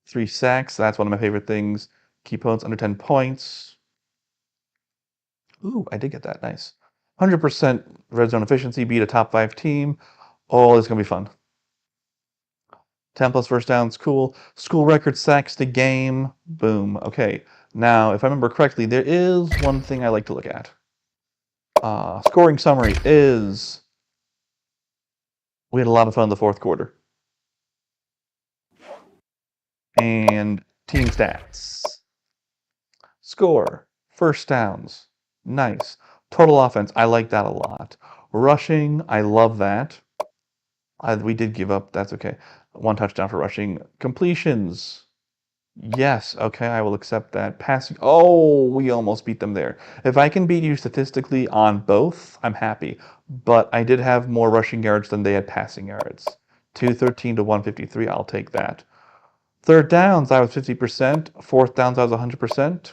3 sacks, that's one of my favorite things. Key opponents under 10 points. Ooh, I did get that, nice. 100% red zone efficiency, beat a top 5 team. Oh, it's going to be fun. 10 plus first downs, cool. School record sacks to game, boom. Okay, now, if I remember correctly, there is one thing I like to look at. Scoring summary is... We had a lot of fun in the 4th quarter. And team stats. Score, first downs, nice. Total offense, I like that a lot. Rushing, I love that. We did give up, that's okay. 1 touchdown for rushing. Completions, yes, okay, I will accept that. Passing, oh, we almost beat them there. If I can beat you statistically on both, I'm happy. But I did have more rushing yards than they had passing yards. 213 to 153. I'll take that. Third downs, I was 50%. Fourth downs, I was 100%.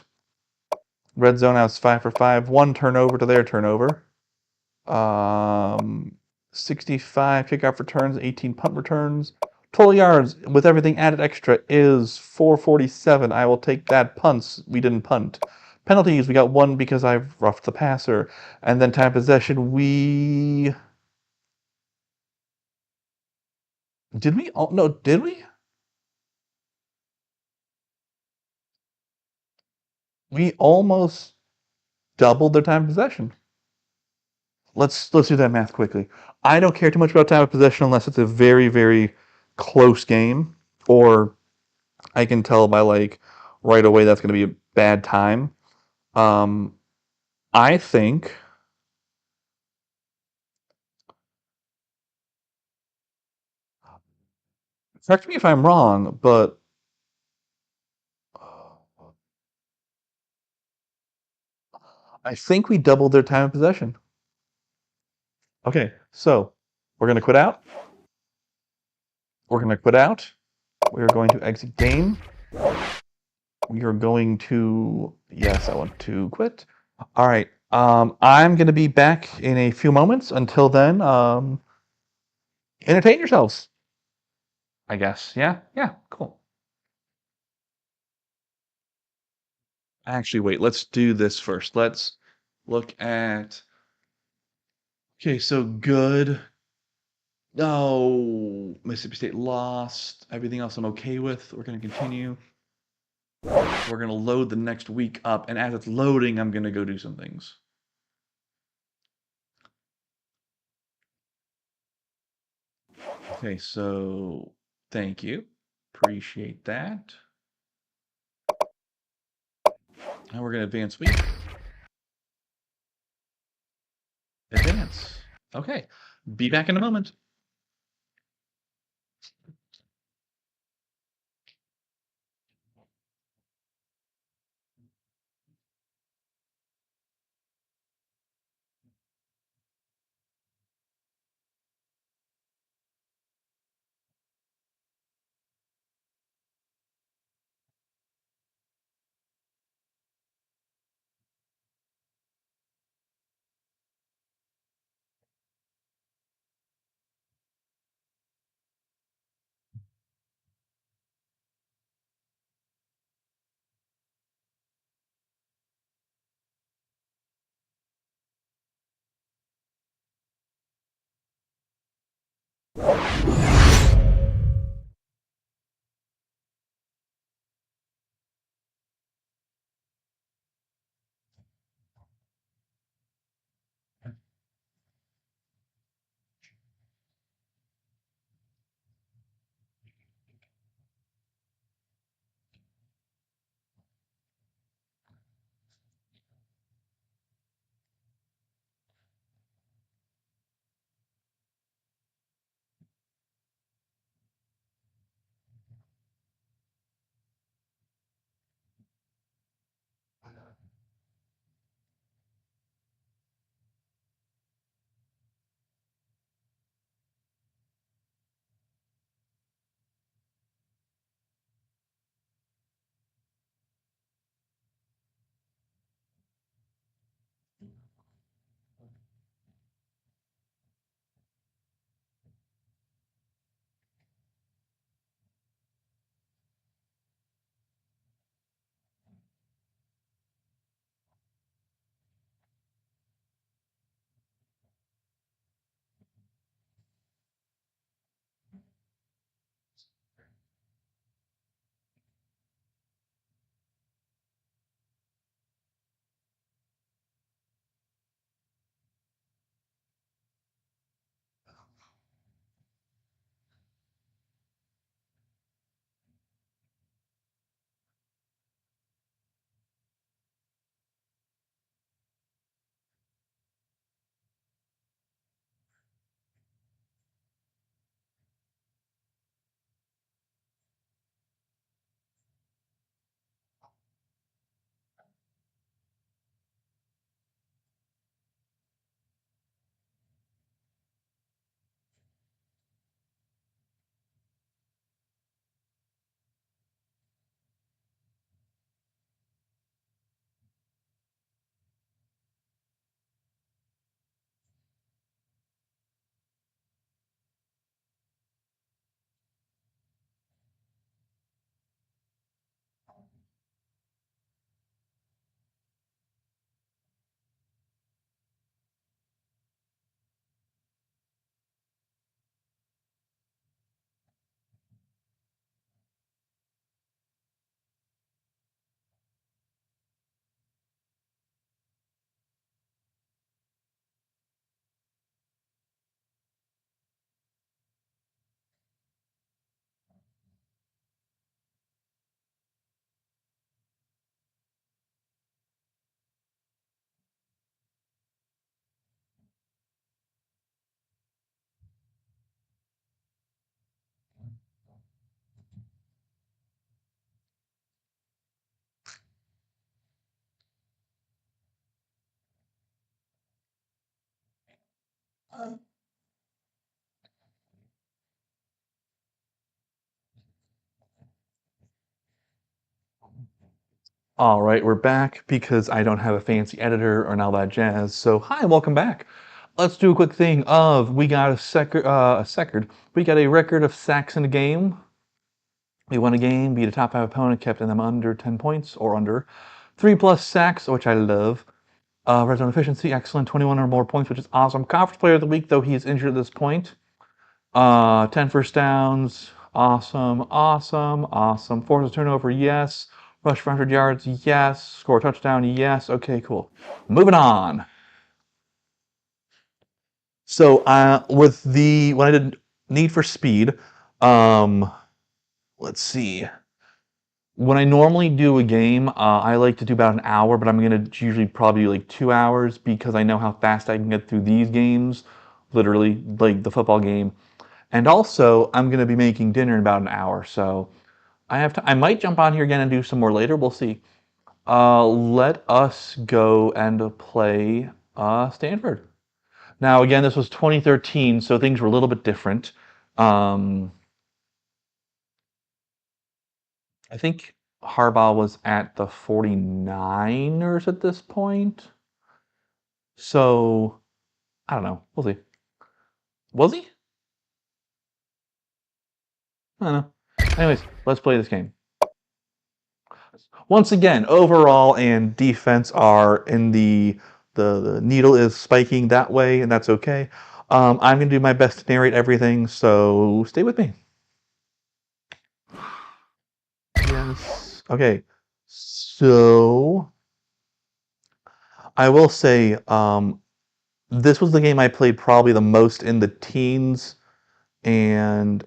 Red zone, I was 5 for 5. One turnover to their turnover. 65 kickoff returns, 18 punt returns. Total yards with everything added extra is 447. I will take that. Punts, we didn't punt. Penalties, we got one because I roughed the passer. And then time possession, we... Did we? Oh, no, did we? We almost doubled their time of possession. Let's do that math quickly. I don't care too much about time of possession unless it's a very, very close game, or I can tell by like right away that's going to be a bad time. I think correct me if I'm wrong, but I think we doubled their time of possession. Okay, so we're going to quit out. We're going to quit out. We're going to exit game. We are going to, yes, I want to quit. All right. I'm going to be back in a few moments. Until then, entertain yourselves, I guess. Yeah? Yeah, cool. Actually, wait, let's do this first. Let's look at, okay, so good. No, Mississippi State lost. Everything else I'm okay with. We're going to continue. We're going to load the next week up. And as it's loading, I'm going to go do some things. Okay, so thank you. Appreciate that. And we're going to advance week. Advance. Okay. Be back in a moment. All right, we're back because I don't have a fancy editor or all that jazz. So, hi, and welcome back. Let's do a quick thing of we got we got a record of sacks in a game. We won a game, beat a top 5 opponent, kept them under 10 points or under. 3+ sacks, which I love. Red zone efficiency, excellent. 21 or more points, which is awesome. Conference player of the week, though he is injured at this point. 10 first downs, awesome. Force a turnover, yes. Rush for 100 yards, yes. Score a touchdown, yes. Okay, cool. Moving on. So when I did Need for Speed, let's see. When I normally do a game, I like to do about an hour, but I'm gonna usually probably do like 2 hours because I know how fast I can get through these games, literally like the football game. And also, I'm gonna be making dinner in about an hour, so I might jump on here again and do some more later. We'll see. Let us go and play Stanford. Now, again, this was 2013, so things were a little bit different. I think Harbaugh was at the 49ers at this point. So, I don't know. We'll see. Was he? I don't know. Anyways, let's play this game. Once again, overall and defense are in the needle is spiking that way, and that's okay. I'm going to do my best to narrate everything, so stay with me. Yes. Okay. So I will say this was the game I played probably the most in the teens and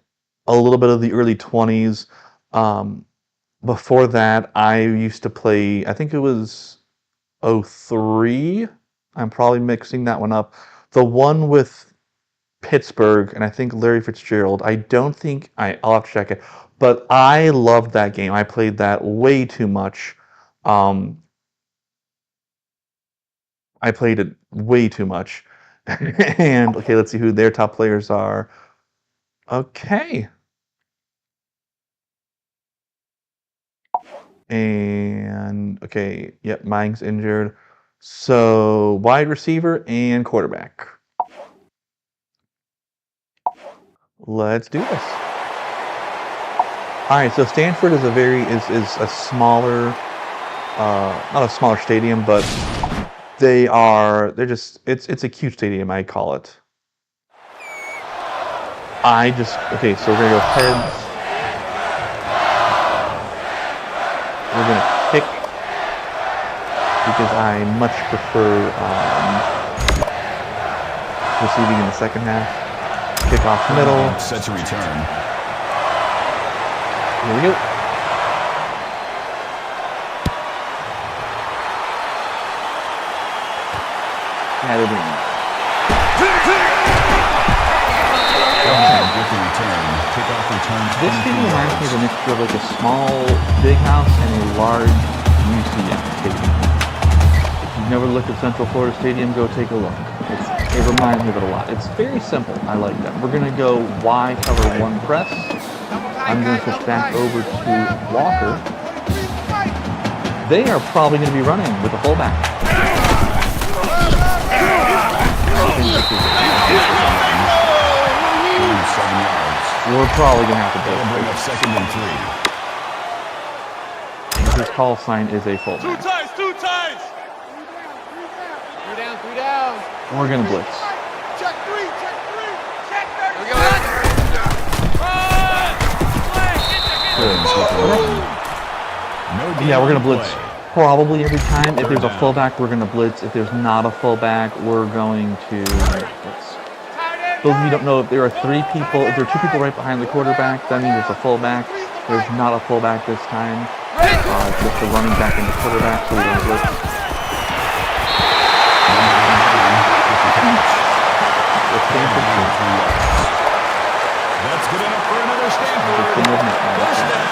a little bit of the early 20s. Before that, I used to play, I think it was 03. I'm probably mixing that one up. The one with Pittsburgh and I think Larry Fitzgerald. I'll have to check it. But I loved that game. I played that way too much. I played it way too much. And okay, let's see who their top players are. Okay. And okay, yep, Mike's injured. So wide receiver and quarterback. Let's do this. All right, so Stanford is a smaller, not a smaller stadium, but it's a cute stadium, I call it. Okay, so we're gonna go heads. We're gonna kick because I much prefer receiving in the second half. Kick off middle. Set to return. Here we go. Yeah, they're doing it. With the return. Kickoff return. This stadium reminds me of a mixture of like a small big house and a large museum stadium. If you've never looked at Central Florida Stadium, go take a look. It reminds me of it a lot. It's very simple. I like that. We're going to go Y cover 1 press. I'm going to switch back over to Walker. They are probably going to be running with a fullback. We're probably going to have to Bring up 2nd and 3. His call sign is a fullback. Two ties. 3 down. We're going to blitz. Check 3. Check 30. Here we go. Yeah, we're going to blitz probably every time. If there's a fullback, we're going to blitz. If there's not a fullback, we're going to blitz. Those of you who don't know, if there are 3 people, if there are 2 people right behind the quarterback, that means it's a fullback. There's not a fullback this time. It's just a running back and the quarterback, so we don't blitz. That's good enough for another Stanford.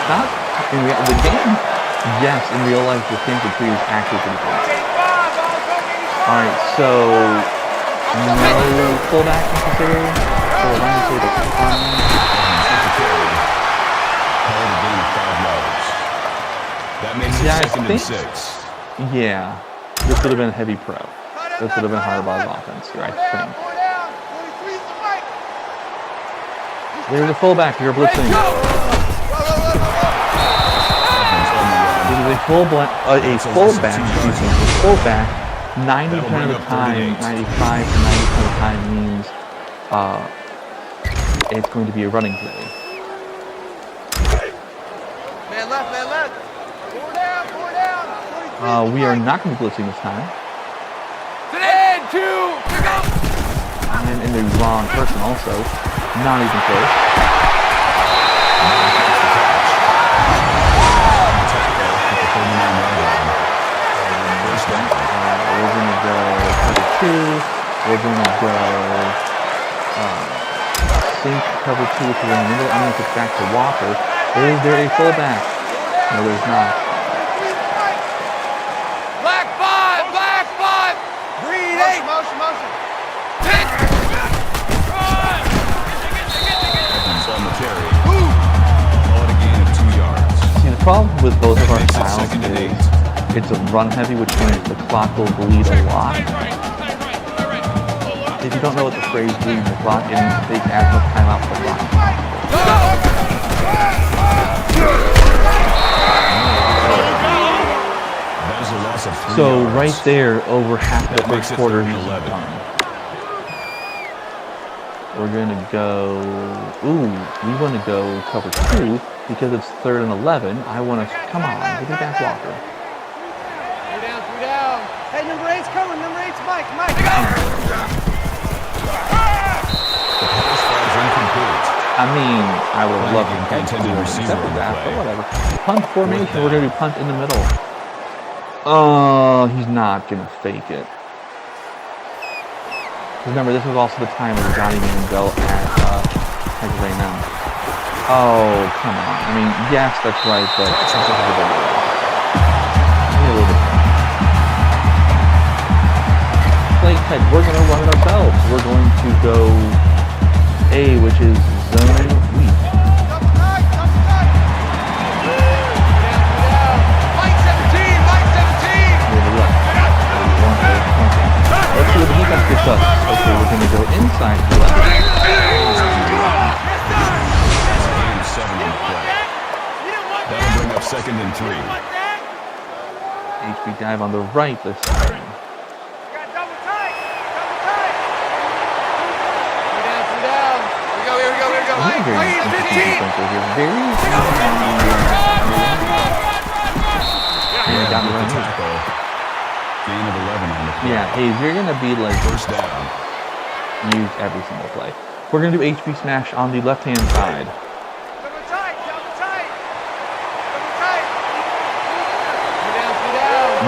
Not in the game. Yes, in real life, the Stanford 3 is actually pretty fun. All right, so No fullback necessary. So we're going to say the Held a gain of 5 yards. That makes it Yeah, I 2nd and think- 6. Yeah, this would have been heavy pro. This would have been Harbaugh's offense here, I think. There's a fullback. You're blitzing. This is a fullback. Fullback. 90% of the time, 95 to 90% of the time means it's going to be a running play. Man left, man left. 4 down, 4 down. We are not going to be blitzing this time. And 2, pick up. And in the wrong person also. Not even close. We're going to go cover 2. We're going to go sink cover 2, which is in the middle. I'm going to get back to Walker. Is there a fullback? No, there's not. Black 5, black 5. Green 8. Motion, motion. Evans on the carry. Call it a gain of 2 yards. See, the problem with both of our Makes it styles 2nd and 8. is it's a run heavy, which means the clock will bleed a lot. If you don't know what the phrase bleeding the clock, it means take as much time out for the clock. That is a loss of 3 So yards. right there, over half of the That makes first it quarter 3rd is and 11. done. We're gonna go. Ooh, we want to go cover 2 because it's 3rd and 11. I want to. Come on, give me back Walker. 3 down, 3 down. Hey, number 8's coming. Number 8's Mike. Mike. The pass falls incomplete. I mean, I would have loved to Flagging the catch intended receiver on the that, but play. whatever. Punt formation. We're gonna do punt in the middle. Oh, he's not gonna fake it. Remember, this was also the time where Johnny Manziel at Texas A&M. Oh, come on. I mean, yes, that's right, but this is a little bit. Play type. We're going to run it ourselves. We're going to go A, which is zone weak. Double tight, double tight. 3 down. Mike 17, Mike 17. To the left. Let's see what the defense gets us. Okay, we're going to go inside to the left. That's a gain of 7 on the play. That'll bring up 2nd and 3. HB dive on the right this time. Got double tight, double tight. 3 down, 3 down. Here we go, here we go, here we go. Mike, Very Mike interesting 15. defense here. Very and got me With right the here. tackle. Gain of 11 on the play. Yeah, Hayes, you're going to be like First down. used every single play. We're going to do HB smash on the left-hand side. Double tight, double tight. Double tight. 3 down, 3 down.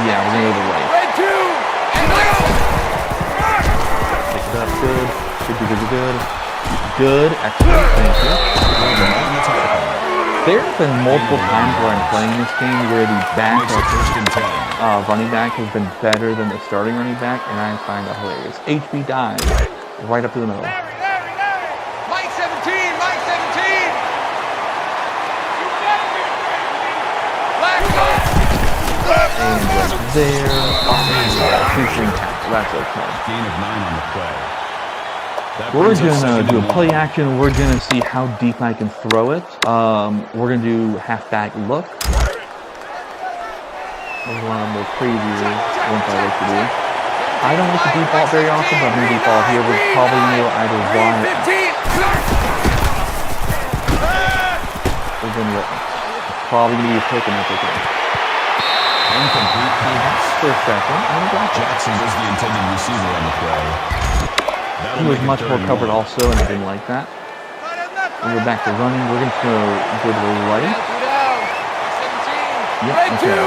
Yeah, we're going to go to the right. Red 2. And go. Pick it up. Good. Good. Good. Excellent. Thank you. There have been multiple times where I'm playing this game where the back Makes it 1st and 10. running back has been better than the starting running back, and I find that hilarious. HB dive right up to the middle. Larry. Mike 17, Mike 17. Black 5. And right there. Two-string tackle. That's okay. Gain of 9 on the play. That We're brings up gonna 2nd do a and play 1. action. We're gonna see how deep I can throw it. We're gonna do halfback look. That's one of the more crazier ones I like to do. I don't like the deep ball very often, but I'm gonna deep ball here. We're probably gonna go either one. We're gonna probably gonna be a pick, and that's okay. Incomplete pass. For a second, I'm gonna drop it. Jackson was the intended receiver on the play. That'll He was make it much 3rd more and covered 1. also, and I didn't like that. When we're back to running, we're going to go to the right. Yep, Red okay. 2.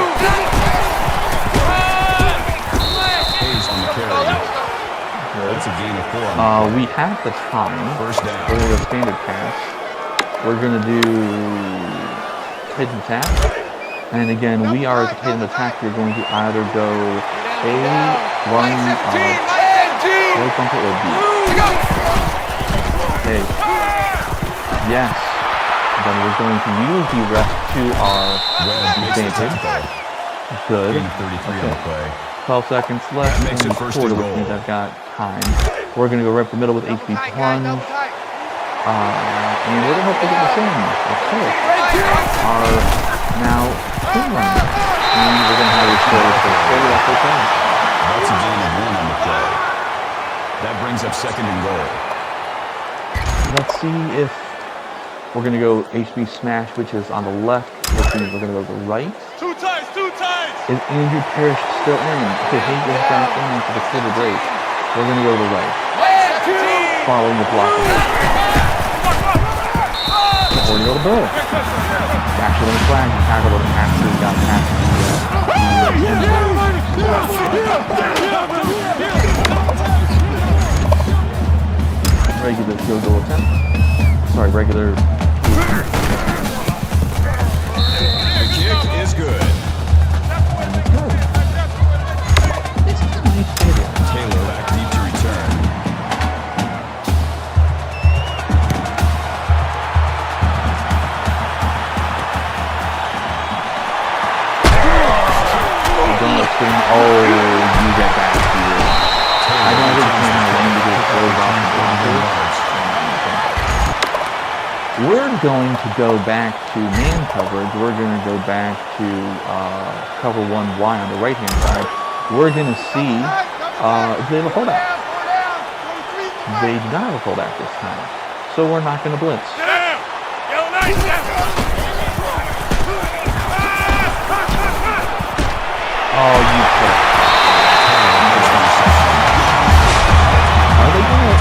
Hayes on the carry. That's a gain of 4 on the We have the time. First down. We're going to go standard pass. We're going to do hidden attack. And again, we are at the hidden attack. We're going to either go A, run, Right bumper or B? Okay. Yes. Then we're going to use the ref to our advantage. Good. 33 on the play. 12 seconds left. That makes it first and quarter, which goal. means I've got time. We're going to go right up the middle with HB plunge. And we're going to hope to get this in. Okay. Our now 2 runs. And we're going to have a score for quarter. That's okay. That's a gain of 1 on the play. That brings up second and goal. Let's see if we're going to go HB smash, which is on the left, which means we're going to go to the right. 2 times, 2 times. Is Andrew Parrish still in? Okay, he goes back in for the quarter break. We're going to go to the right, following the block. We're going to go to Bill. Actually, on the flag, the tackle would have actually got past the regular field goal attempt. Sorry, regular. The kick is good. Taylor back deep to return. Oh, you get back here. I don't understand how Randy gets closed off the blockers. We're going to go back to man coverage. We're going to go back to cover 1Y on the right-hand side. We're going to see if they have a fullback. They do not have a fullback this time. So we're not going to blitz. Oh, you prick. Are they going to...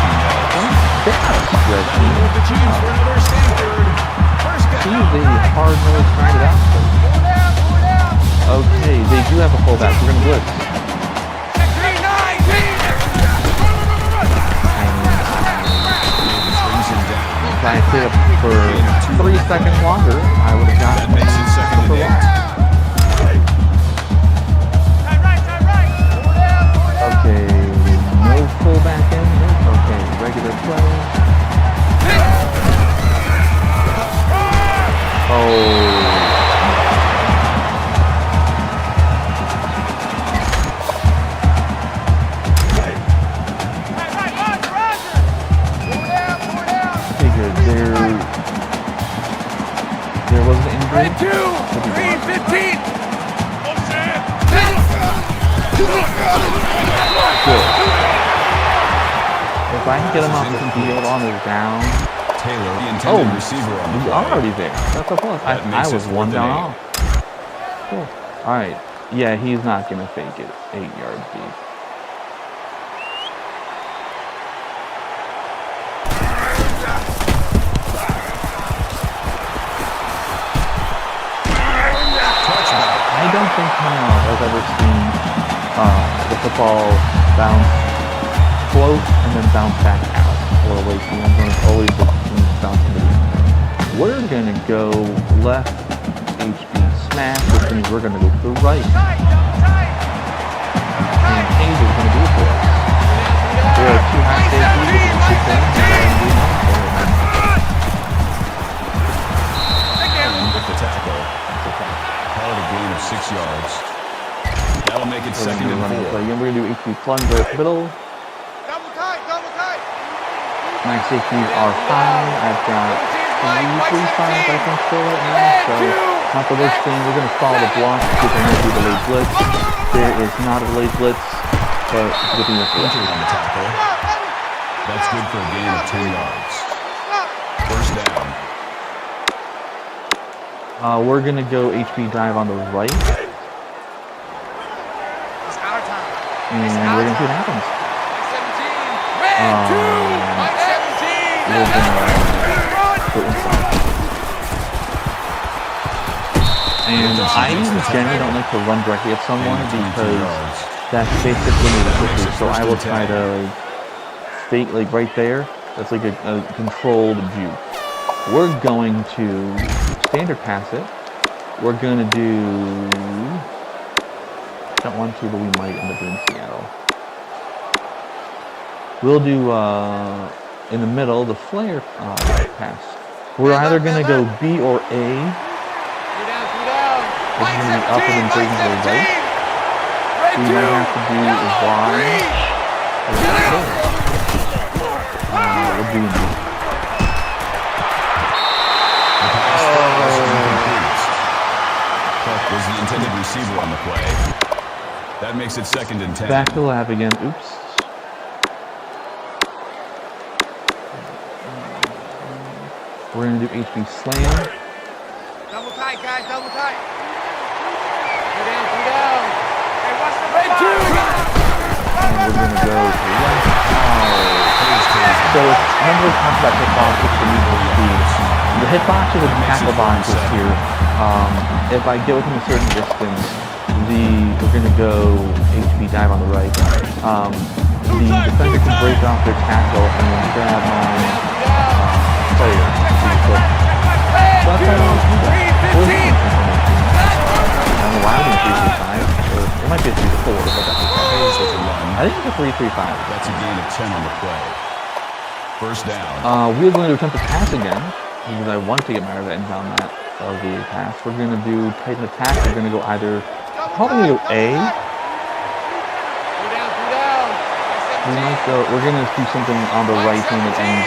He's the hard-nosed trying it out. Okay, they do have a fullback. We're going to blitz. If I had stayed up for 3 seconds longer, I would have gotten super long. Okay, no fullback in here. Okay, regular play. Oh. There was an injury. 2, 3, 15. Good. If I can get him off the field on his down. Taylor, the intended receiver on the he's play. already there. That's a plus. I was 1 down off. Cool. All right. Yeah, he's not going to fake it 8 yards deep. I don't think I've ever seen the football bounce close and then bounce back out or away from the end zone. It's always the team bouncing to the end zone. We're going to go left HB smash, which means we're going to go to the right. And Cage is going to do it for us. There are 2 high safeties. We can shoot them. With the tackle. Call it a gain of 6 yards. That'll make it second and 4. We're going to do HB plunge right up the middle. My safeties are fine. I've got 3 signs I think still right now, so not the worst thing. We're going to follow the block to see if there might be a delayed blitz. There is not a delayed blitz, but good thing that's Injured on the tackle. That's good for a gain of 10 yards. First down. We're going to go HB dive on the right. And we're going to see what happens. We're going to go inside. And I generally don't like to run directly at someone because that's basically the quickly. So I will try to fake like right there. That's like a controlled juke. We're going to standard pass it. We're going to do... Don't want to, but we might end up doing Seattle. We'll do in the middle the flare pass. We're either going to go B or A. It's going to be up and then breaking to the right. We might have to do Y. We'll do B. Was the intended receiver on the play. That makes it 2nd and 10. Back to the lab again. Oops. We're going to do HB slam. Double tight, guys, double tight. Two down. Hey, watch the red two. And we're going to go to the left. So remember we talked about hitboxes for legal speed. The hitboxes and tackle boxes here. If I get within a certain distance, we're going to go HB dive on the right. The defender can break off their tackle and then grab my player. So that's how I want to do that. I don't know why I'm doing 3-3-5. Or it might be a 3-4, but that's okay. I think it's a 3-3-5. That's a gain of 10 on the play. First down. We're going to attempt to pass again because I want to get my revenge on that LVA pass. We're going to do tighten attack. We're going to go either probably go A. We might go. We're going to do something on the right when it ends.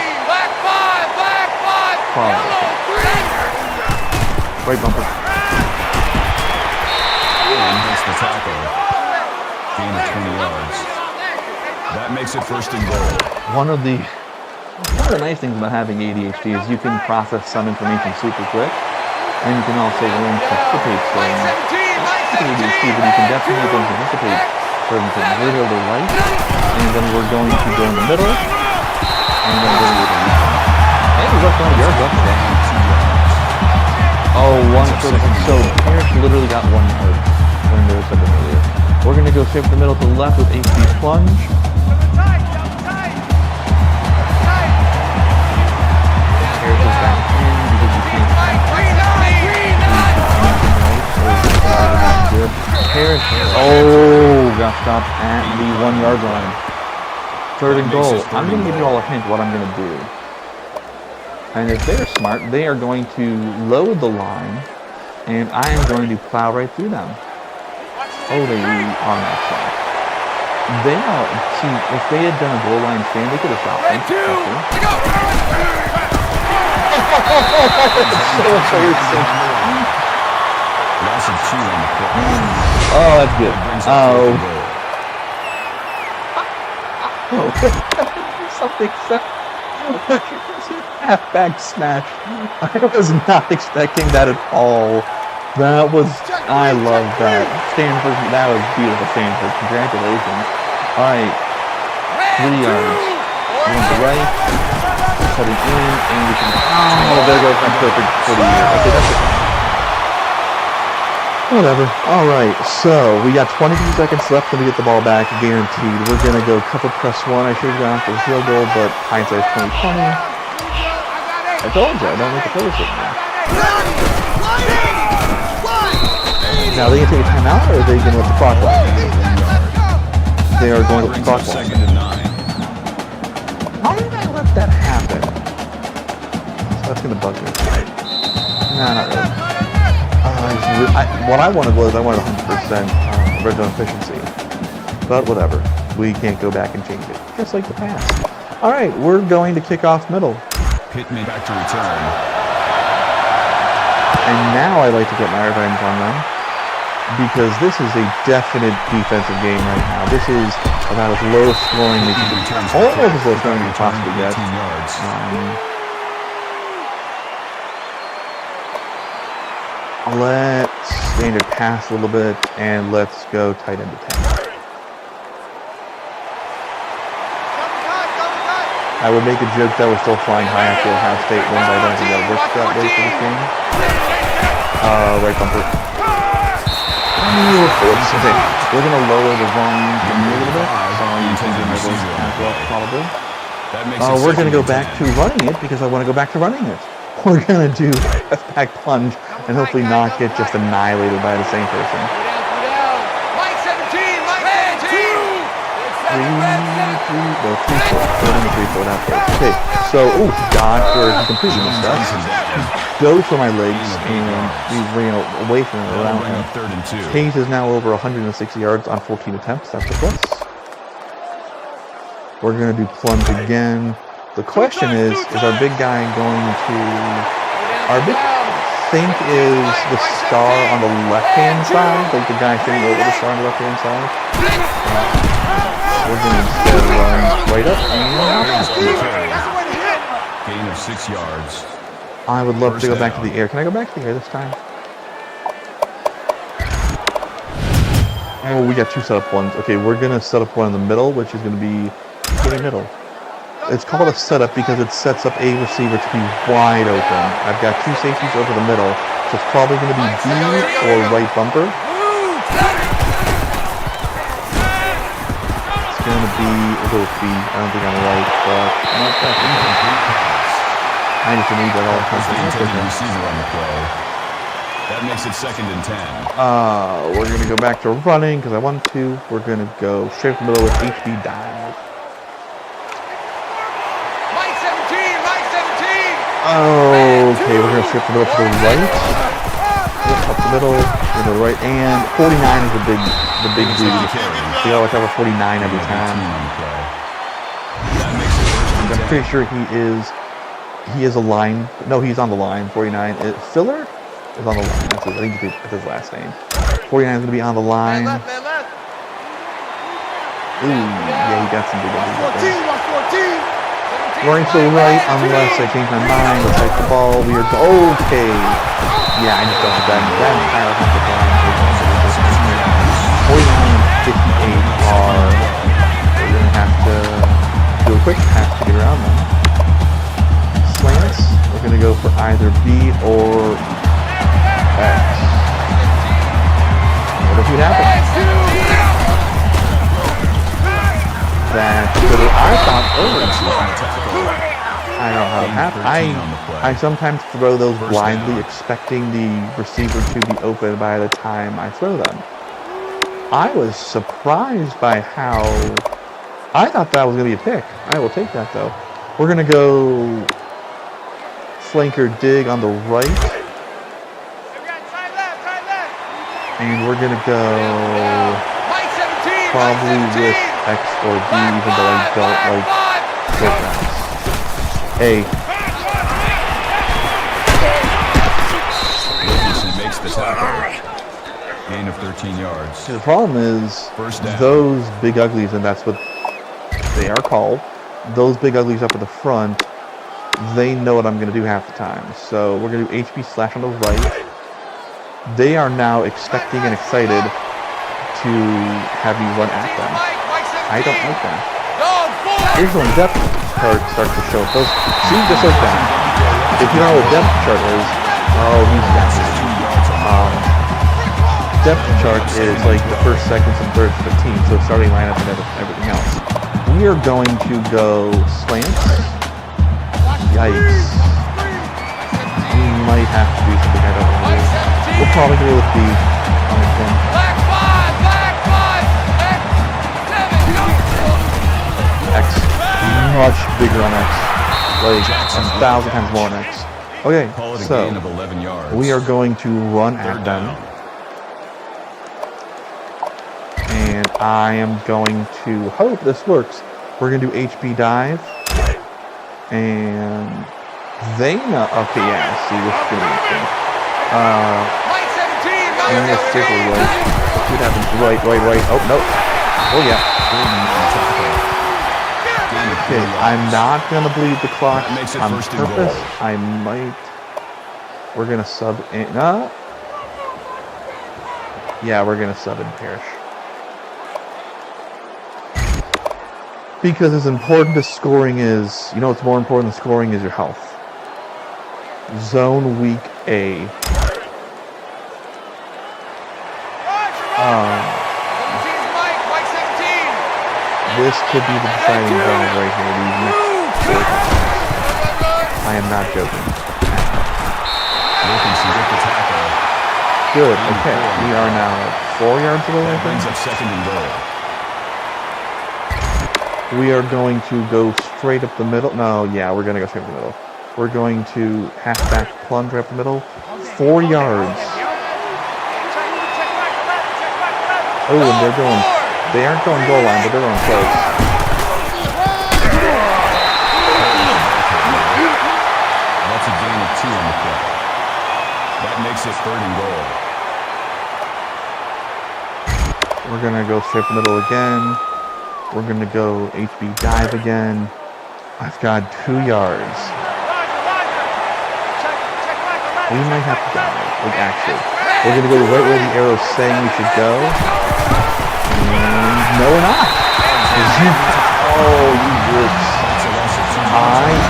Right bumper. And hits the tackle. Gain of 20 yards. That makes it 1st and goal. One of the nice things about having ADHD is you can process some information super quick, and you can also learn to anticipate things. ADHD, but you can definitely learn to anticipate certain things. We're going to go to the right, and then we're going to go in the middle, and then we're going to go to the left. Hey, we left 1 yard left there. Oh, so Parrish literally got 1 yard when there was something earlier. We're going to go straight from the middle to the left with HB plunge. Parrish, got stopped at the 1 yard line. 3rd and goal. I'm going to give you all a hint what I'm going to do. And if they're smart, they are going to load the line, and I am going to plow right through them. Oh, they are not smart. They are, see, if they had done a goal line stand, they could have stopped me. So embarrassing. Loss of 2 on the play. Oh, that's good. Something halfback smash. I was not expecting that at all. That was, I love that. Stanford, that was beautiful, Stanford. Congratulations. All right, 3 yards. One to the right. Cutting in, and we can. Oh, there goes my perfect for the year. Okay, that's it. Whatever. All right, so we got 22 seconds left and we get the ball back, guaranteed. We're gonna go cover press 1. I should have gone for the field goal, but hindsight's 2020. I told you, I don't make the plays with me. Now, are they gonna take a timeout, or are they gonna let the clock run? They are going to let the clock run. How did I let that happen? So that's gonna bug me. Nah, not really. What I wanted was, I wanted 100% red zone efficiency. But whatever. We can't go back and change it. Just like the past. All right, we're going to kick off middle. Pittman back to return. And now I like to get my revenge on them, because this is a definite defensive game right now. This is about as low scoring as you can. Almost as low scoring as you possibly get. Let's standard pass a little bit, and let's go tight end attack. I would make a joke that we're still flying high after Ohio State wins. I don't think that works that way for this game. Right bumper. We're going to lower the volume from here a little bit. Probably. We're going to go back to running it because I want to go back to running it. We're going to do a back plunge and hopefully not get just annihilated by the same person. 3, not first. Okay, so, God, he completely missed that. Goes for my legs, and we ran away from him, around him. Hayes is now over 160 yards on 14 attempts. That's a plus. We're going to do plunge again. The question is our big guy going to... Our big think is the star on the left-hand side, like the guy sitting over the star on the left-hand side. We're going to instead run right up and gain of 6 yards. I would love to go back to the air. Can I go back to the air this time? Oh, we got 2 setup ones. Okay, we're going to set up one in the middle, which is going to be in the middle. It's called a setup because it sets up a receiver to be wide open. I've got 2 safeties over the middle, so it's probably going to be B or right bumper. It's going to be, we'll go with B. I don't think I'm right, but I just need that all the time. That makes it 2nd and 10. We're going to go back to running because I want to. We're going to go straight from the middle with HB dive. Okay, we're going to skip the middle to the right. Yep, up the middle, to the right, and 49 is the big dude. So you gotta cover 49 every time. I'm pretty sure he is a line. No, he's on the line. 49. Filler is on the line. I think that's his last name. 49 is going to be on the line. Ooh, yeah, he got some big ones. Running to the right, unless I change my mind. Let's take the ball. We are okay. Yeah, I just don't have that entire 49 and 58 are. We're gonna have to do a quick pass to get around them. Slants. We're gonna go for either B or X. What if it happens? That I thought I don't know how it happened. I sometimes throw those blindly, expecting the receiver to be open by the time I throw them. I was surprised by how I thought that was going to be a pick. I will take that though. We're going to go flanker dig on the right, and we're going to go probably with X or B, even though I don't like short. Hey. Makes the tackle. Gain of 13 yards. The problem is those big uglies, and that's what they are called. Those big uglies up at the front, they know what I'm going to do half the time. So we're going to do HB slash on the right. They are now expecting and excited to have me run at them. I don't like that. Here's when depth chart starts to show. Those, see, just like that. If you know what depth chart is, he's down. Depth chart is like the first, seconds, and thirds of the team, so starting lineup and everything else. We are going to go slants. Yikes. We might have to do something I don't know. We'll probably go with the X. Much bigger on X. Like 1,000 times more on X. Okay, so we are going to run at them. And I am going to hope this works. We're going to do HB dive. And they know. Okay, yeah, see, this is going to be interesting. I'm going to stick with right. What happens? Right. Oh, no. Oh, yeah. Okay, I'm not going to bleed the clock on purpose. I might. We're going to sub in. Yeah, we're going to sub in Parrish. Because as important as scoring is, you know what's more important than scoring is your health. Zone week A. This could be the deciding zone right here. These next 4 times. I am not joking. Good. Okay, we are now 4 yards away. I think. Brings up 2nd and goal. We are going to go straight up the middle. No, yeah, we're going to go straight up the middle. We're going to halfback plunge right up the middle. 4 yards. Oh, and they aren't going goal line, but they're going close. That's a gain of 2 on the play. That makes it 3rd and goal. We're going to go straight up the middle again. We're going to go HB dive again. I've got 2 yards. We might have to dive, like actually. We're going to go right where the arrow's saying we should go. And no, we're not. Oh, you jerks. I think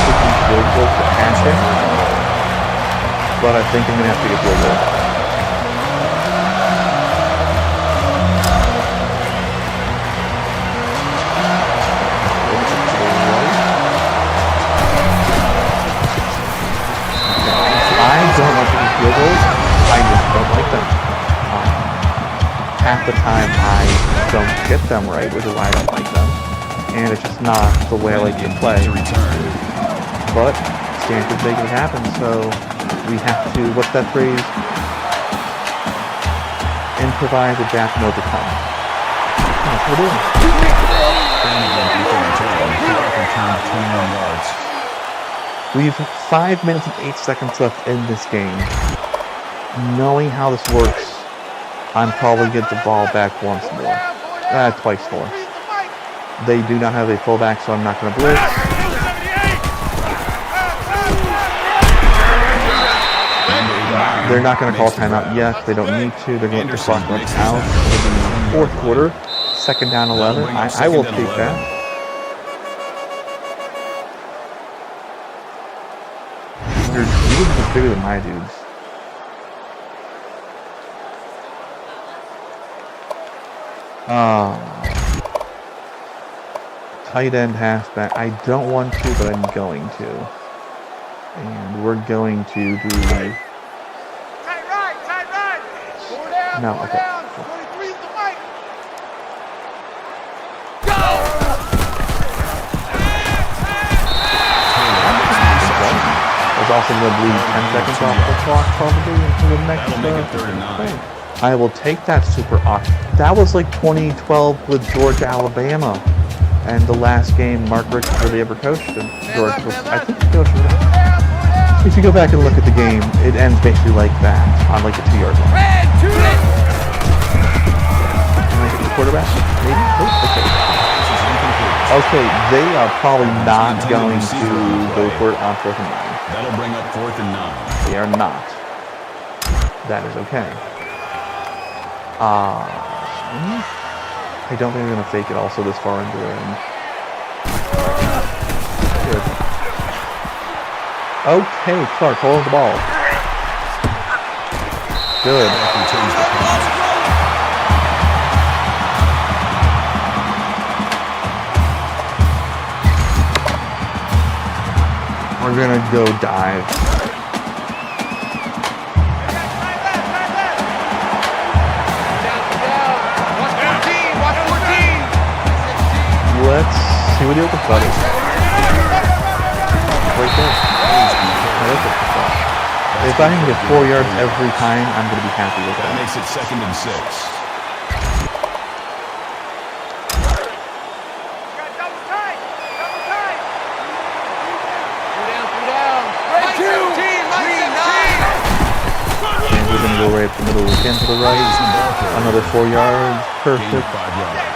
to be field goal for passing, but I think I'm going to have to get field goal. I don't like these field goals. I just don't like them. Half the time I don't get them right, which is why I don't like them. And it's just not the way I like to play. But standards make it happen, so we have to, what's that phrase? Improvise, adapt, and overcome. That's what we're doing. We've 5 minutes and 8 seconds left in this game. Knowing how this works, I'm probably get the ball back once more. Twice more. They do not have a fullback, so I'm not going to blitz. They're not going to call timeout yet. They don't need to. They're going to clock right out for the 4th quarter. 2nd down 11. I will take that. Your dudes are bigger than my dudes. Tight end, halfback. I don't want to, but I'm going to. And we're going to do... Tight right. 4 down, No, 4 okay. down. 43's the mic. There's also going to bleed 10 seconds off the clock probably into the next thing. I will take that super awkward. That was like 2012 with Georgia, Alabama. And the last game Mark Richt really ever coached. And George was, I think he coached it. If you go back and look at the game, it ends basically like that, on like the 2-yard line. Can I get the quarterback? Maybe? Oh, okay. Okay, they are probably not going to go for it on 4th and 9. That'll bring up 4th and 9. They are not. That is okay. I don't think they're going to fake it also this far into it. Good. Okay, Clark, hold the ball. Good. We're going to go dive. Let's see what he opens up. Right there. If I can get 4 yards every time, I'm going to be happy with That that. makes it 2nd and 6. Double tight. 3 down. Right 17. And we're going to go right up the middle again to the right. Another 4 yards. Gain of Perfect. 5 yards.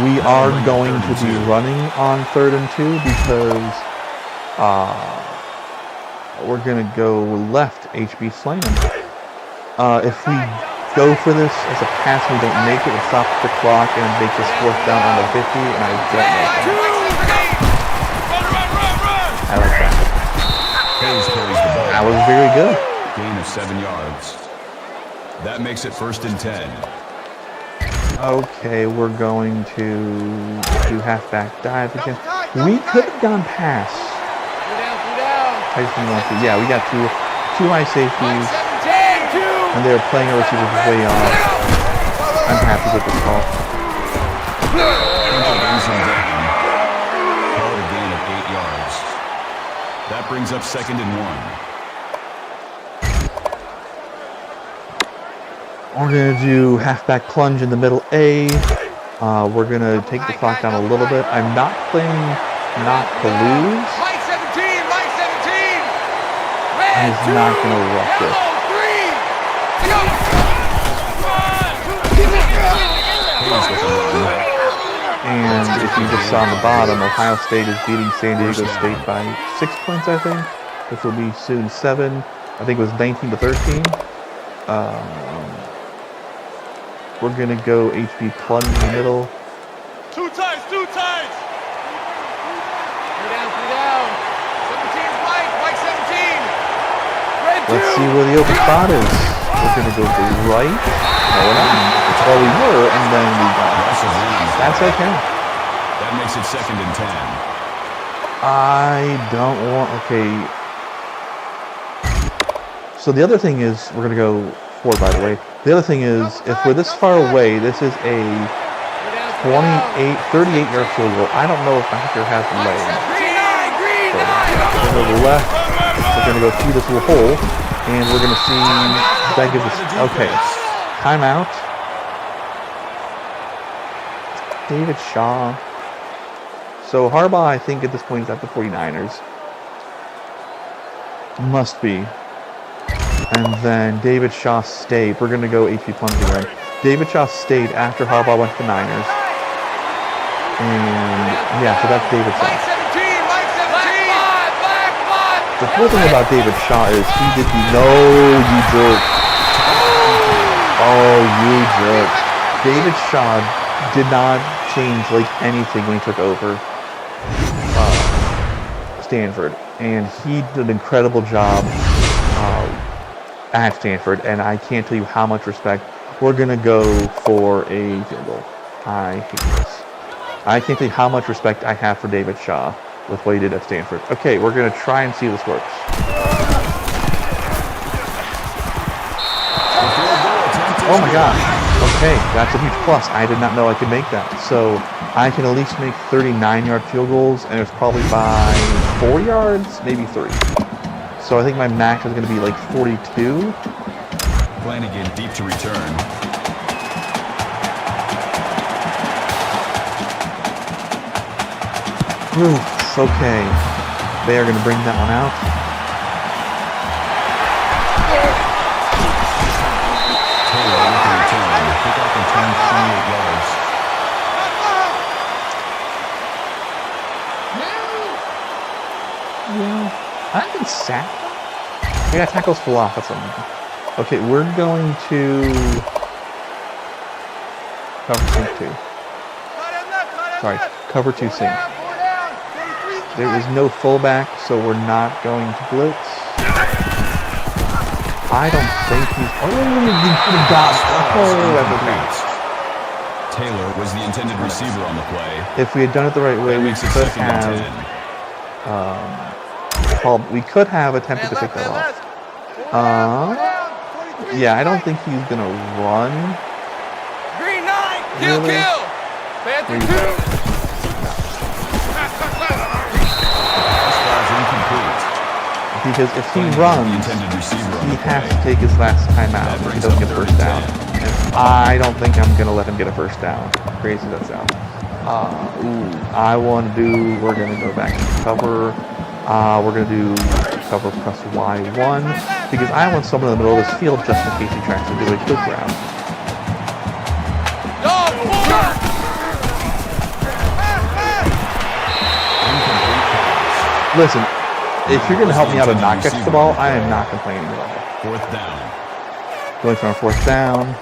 We are going to be running on 3rd and 2 because we're going to go left HB slam. If we go for this as a pass and we don't make it, it stops the clock and makes us 4th down on the 50, and I don't like that. I like that. Hayes carries the ball. That was very good. Gain of 7 yards. That makes it 1st and 10. Okay, we're going to do halfback dive again. We could have gone past. 3 down. I just didn't want to. Yeah, we got two high safeties, and they were playing our receivers way off. I'm happy with this call. Potential gains on brings up 2nd and 1. We're going to do halfback plunge in the middle A. We're going to take the clock down a little bit. I'm not playing not to lose. Mike 17, Mike 17. I'm just not going to rush it. And if you just saw on the bottom, Ohio State is beating San Diego State by 6 points, I think, which will be soon 7. I think it was 19-13. We're going to go HB plunge in the middle. 2 times, 2 times. 3 down, 3 down. 17's Mike, Mike 17. Red 2. Let's see where the open spot is. We're going to go to the right. No, we're not. Well, we were, and then we got. That's okay. That makes it 2nd and 10. I don't want. Okay. So the other thing is, we're going to go forward, by the way. The other thing is, if we're this far away, this is a 38-yard field goal. I don't know if my kicker has legs. So we're going to go to the left. We're going to go through this little hole, and we're going to see that gives us. Okay. Timeout. David Shaw. So Harbaugh, I think at this point is at the 49ers. Must be. And then David Shaw stayed. We're going to go HP plunge again. David Shaw stayed after Harbaugh went to the Niners. And yeah, so that's David Shaw. The cool thing about David Shaw is he did the you jerk. Oh, you jerk. David Shaw did not change like anything when he took over Stanford, and he did an incredible job at Stanford, and I can't tell you how much respect. We're gonna go for a field goal. I hate this. I can't tell you how much respect I have for David Shaw with what he did at Stanford. Okay, we're gonna try and see if this works. Oh my gosh. Okay, that's a huge plus. I did not know I could make that. So I can at least make 39-yard field goals, and it's probably by 4 yards, maybe 3. So I think my max is going to be like 42. Flanagan deep to return. Oof, okay. They are going to bring that one out. I can sack them. I got tackles full off. That's something. Okay, we're going to cover sync 2. Sorry, cover 2 sync. There is no fullback, so we're not going to blitz. I don't think he's. Oh, he could have got. Oh, that's okay. Taylor was the intended receiver on the play. If we had done it the right way, we could have. We could have attempted to pick that off. Yeah, I don't think he's gonna run. Green 9, kill, Really? kill. Panther 2. Because if he runs, he has to take his last time out if he doesn't get a first down. And I don't think I'm gonna let him get a first down. Crazy that sounds. We're gonna go back and cover. We're going to do cover press Y1 because I want someone in the middle of this field just in case he tries to do a quick route. Listen, if you're going to help me out and not catch the ball, I am not complaining at all. 4th down. Going for our 4th down.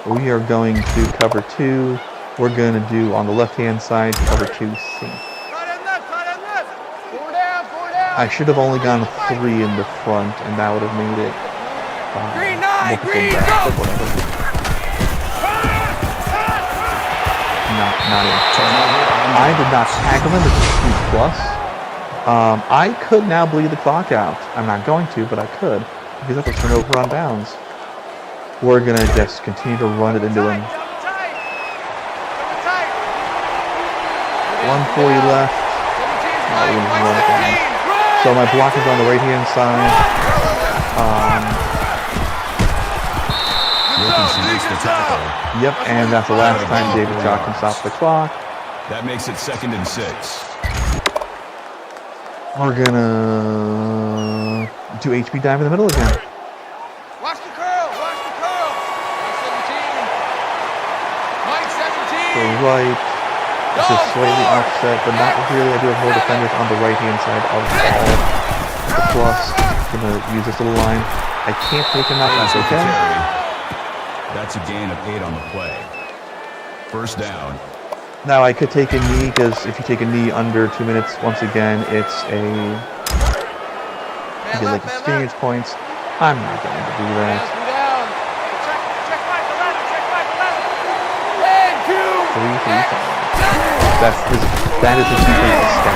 We are going to cover 2. We're going to do on the left-hand side cover 2 sync. I should have only gone 3 in the front, and that would have made it Green 9, green, back, go! Not in. I did not tackle him. It's a huge plus. I could now bleed the clock out. I'm not going to, but I could because that's a turnover on downs. We're gonna just continue to run it into him. 140 left. So my block is on the right-hand side. Yep, and that's the last time David Shaw can stop the clock. That makes it 2nd and 6. We're gonna do HB dive in the middle again. Watch the curl, watch the curl. Mike 17. So right. This is slightly offset, but not really. I do have more defenders on the right-hand side of the ball. Plus, I'm gonna use this little line. I can't take him out. That's okay. That's a gain of 8 on the play. First down. Now I could take a knee, because if you take a knee under 2 minutes, once again, it's a you get like experience points. I'm not going to do that. That is his defensive stat.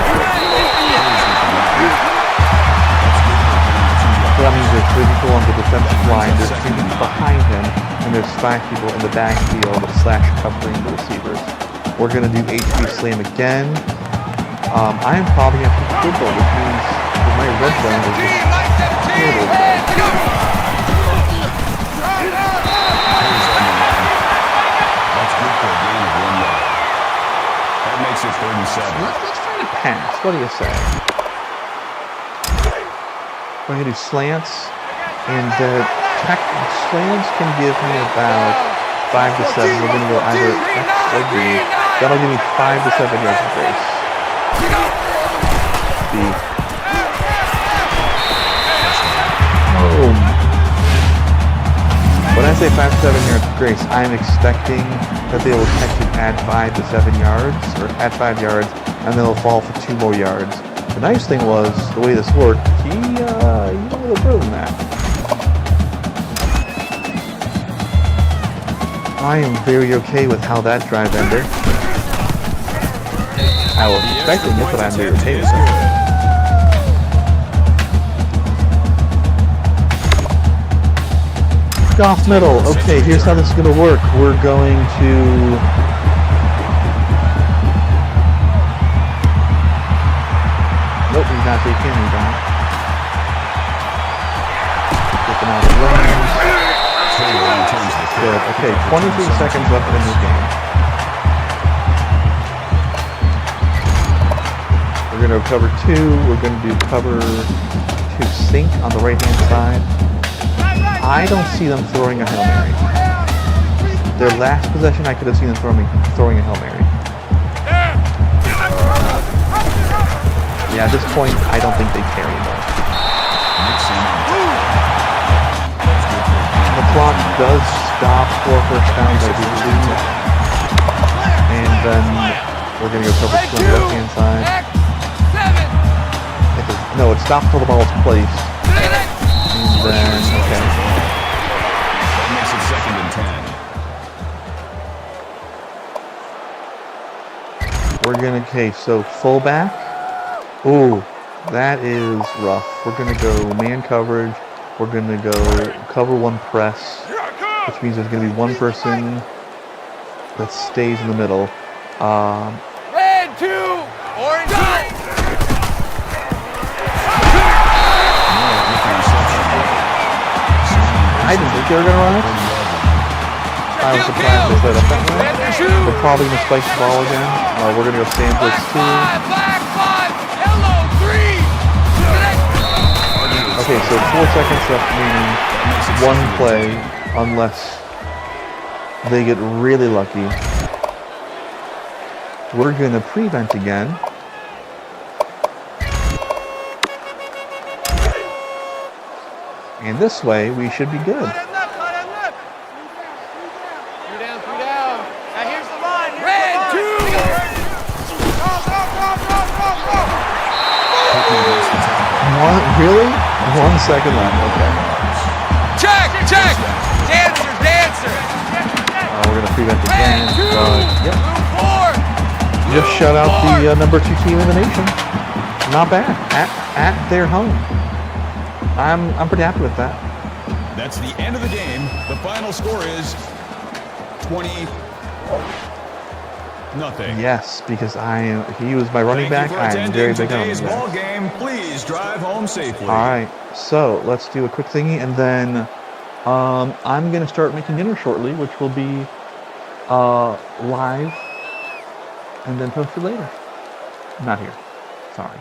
So that means there's 3 people on the defensive line, there's 3 people behind him, and there's 5 people in the backfield / covering the receivers. We're going to do HB slam again. I am probably going to have to field goal, which means my red zone is just terrible. That's good for a gain of 1 yard. That makes it 3rd and 7. Let's try to pass. What do you say? We're going to do slants, and slants can give me about 5 to 7. We're going to go either X or B. That'll give me 5 to 7 yards of grace. B. Boom. When I say 5 to 7 yards of grace, I'm expecting that they will catch it at 5 to 7 yards, or at 5 yards, and then they'll fall for 2 more yards. The nice thing was, the way this worked, he went a little further than that. I am very okay with how that drive ended. I was expecting it, but I'm very okay with it. Off middle. Okay, here's how this is going to work. We're going to... Nope, he's not taking any down. Get them out of the range. Good. Okay, 23 seconds left in this game. We're going to cover 2. We're going to do cover 2 sink on the right-hand side. I don't see them throwing a Hail Mary. Their last possession, I could have seen them throwing a Hail Mary. Yeah, at this point, I don't think they care anymore. The clock does stop for first downs, I do believe. And then we're going to go cover 2 on the left-hand side. No, it stops till the ball is placed. And then, okay. That makes it 2nd and 10. We're going to, okay, so fullback. Ooh, that is rough. We're going to go man coverage. We're going to go cover 1 press, which means there's going to be 1 person that stays in the middle. Red 2, orange 2. I didn't think they were going to run it. I was surprised they set up that way. We're probably going to spike the ball again. We're going to go stand blitz 2. Black 5, yellow 3. Okay, so 4 seconds left, meaning 1 play, unless they get really lucky. We're going to prevent again. And this way, we should be good. 3 down. Now here's the line. Red 2. Really? 1 second left. Okay. Check. Dancer. We're going to prevent again. Yep. Blue 4. Just shut out the number 2 team in the nation. Not bad. At their home. I'm pretty happy with that. That's the end of the game. The final score is 20. Yes, because he was my running back. I am very big on running ball backs. game. Please drive home safely. All right, so let's do a quick thingy, and then I'm gonna start making dinner shortly, which will be live, and then posted later. Not here. Sorry.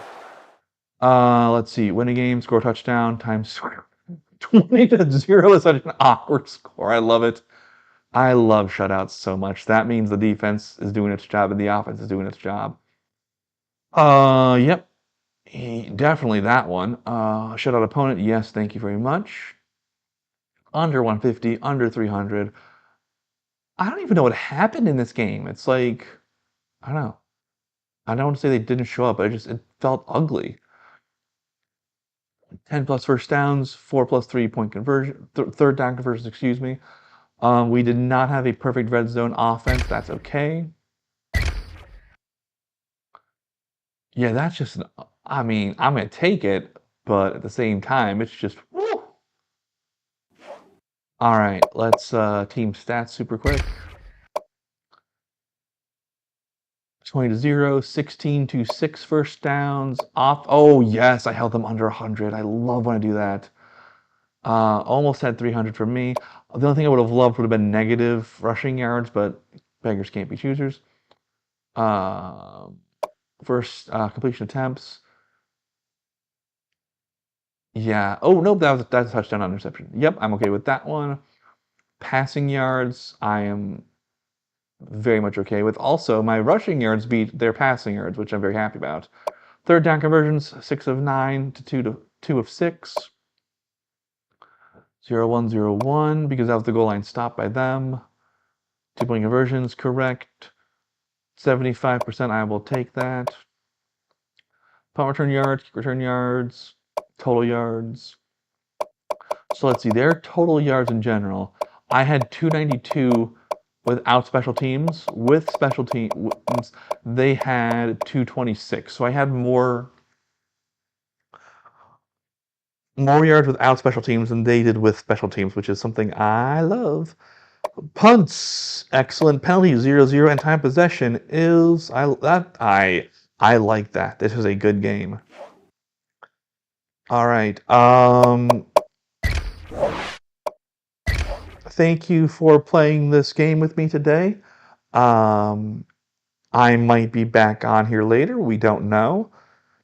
Let's see. Win a game, score a touchdown, times 20-0 is such an awkward score. I love it. I love shutouts so much. That means the defense is doing its job and the offense is doing its job. Yep. Definitely that one. Shutout opponent, yes, thank you very much. Under 150, under 300. I don't even know what happened in this game. It's like, I don't know. I don't want to say they didn't show up, but it felt ugly. 10 plus first downs, 4 plus 3-point conversion, third down conversions, excuse me. We did not have a perfect red zone offense. That's okay. Yeah, that's just, I mean, I'm going to take it, but at the same time, it's just, woo. All right, let's team stats super quick. 20-0, 16-6 first downs. Oh, yes, I held them under 100. I love when I do that. Almost had 300 for me. The only thing I would have loved would have been negative rushing yards, but beggars can't be choosers. First completion attempts. Yeah. Oh, nope, that's a touchdown on interception. Yep, I'm okay with that one. Passing yards, I am very much okay with. Also, my rushing yards beat their passing yards, which I'm very happy about. Third down conversions, 6 of 9 to 2 of 6. 0-1, 0-1, because that was the goal line stop by them. 2-point conversions, correct. 75%, I will take that. Punt return yards, kick return yards, total yards. So let's see, their total yards in general. I had 292 without special teams. With special teams, they had 226. So I had more yards without special teams than they did with special teams, which is something I love. Punts, excellent. Penalty, 0-0, and time possession is I like that. This is a good game. All right. Thank you for playing this game with me today. I might be back on here later. We don't know.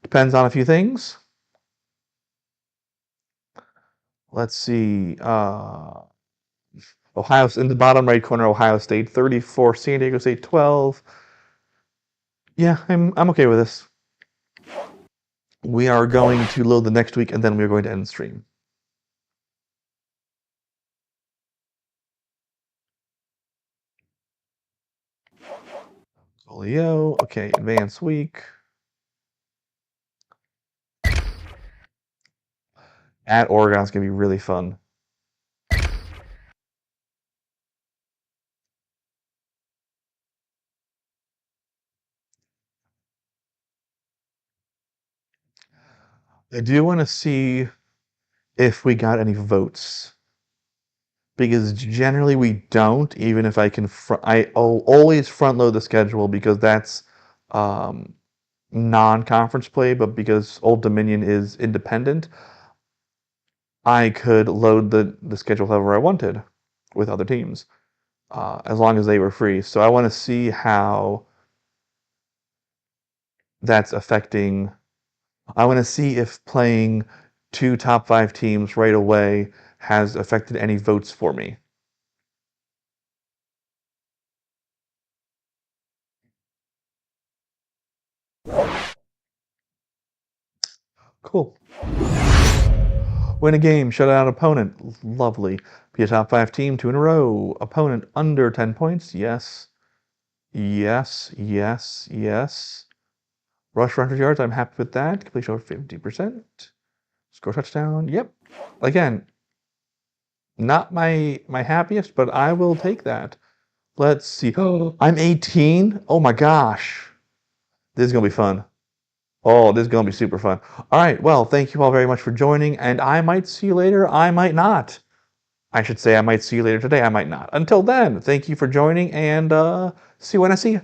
Depends on a few things. Let's see. Ohio in the bottom right corner, Ohio State 34, San Diego State 12. Yeah, I'm okay with this. We are going to load the next week, and then we are going to end the stream. Leo, okay, advanced week. At Oregon's gonna be really fun. I do want to see if we got any votes, because generally we don't. Even if I can, I'll always front load the schedule because that's non-conference play. But because Old Dominion is independent, I could load the schedule however I wanted with other teams, as long as they were free. So I want to see how that's affecting. I want to see if playing 2 top 5 teams right away has affected any votes for me. Cool. Win a game, shut out opponent. Lovely. Be a top 5 team 2 in a row. Opponent under 10 points. Yes. Yes. Yes. Yes. Rush 100 yards. I'm happy with that. Completion over 50%. Score touchdown. Yep. Again, not my happiest, but I will take that. Let's see. Oh, I'm 18. Oh my gosh. This is going to be fun. Oh, this is going to be super fun. All right. Well, thank you all very much for joining, and I might see you later. I might not. I should say I might see you later today. I might not. Until then, thank you for joining, and see you when I see you.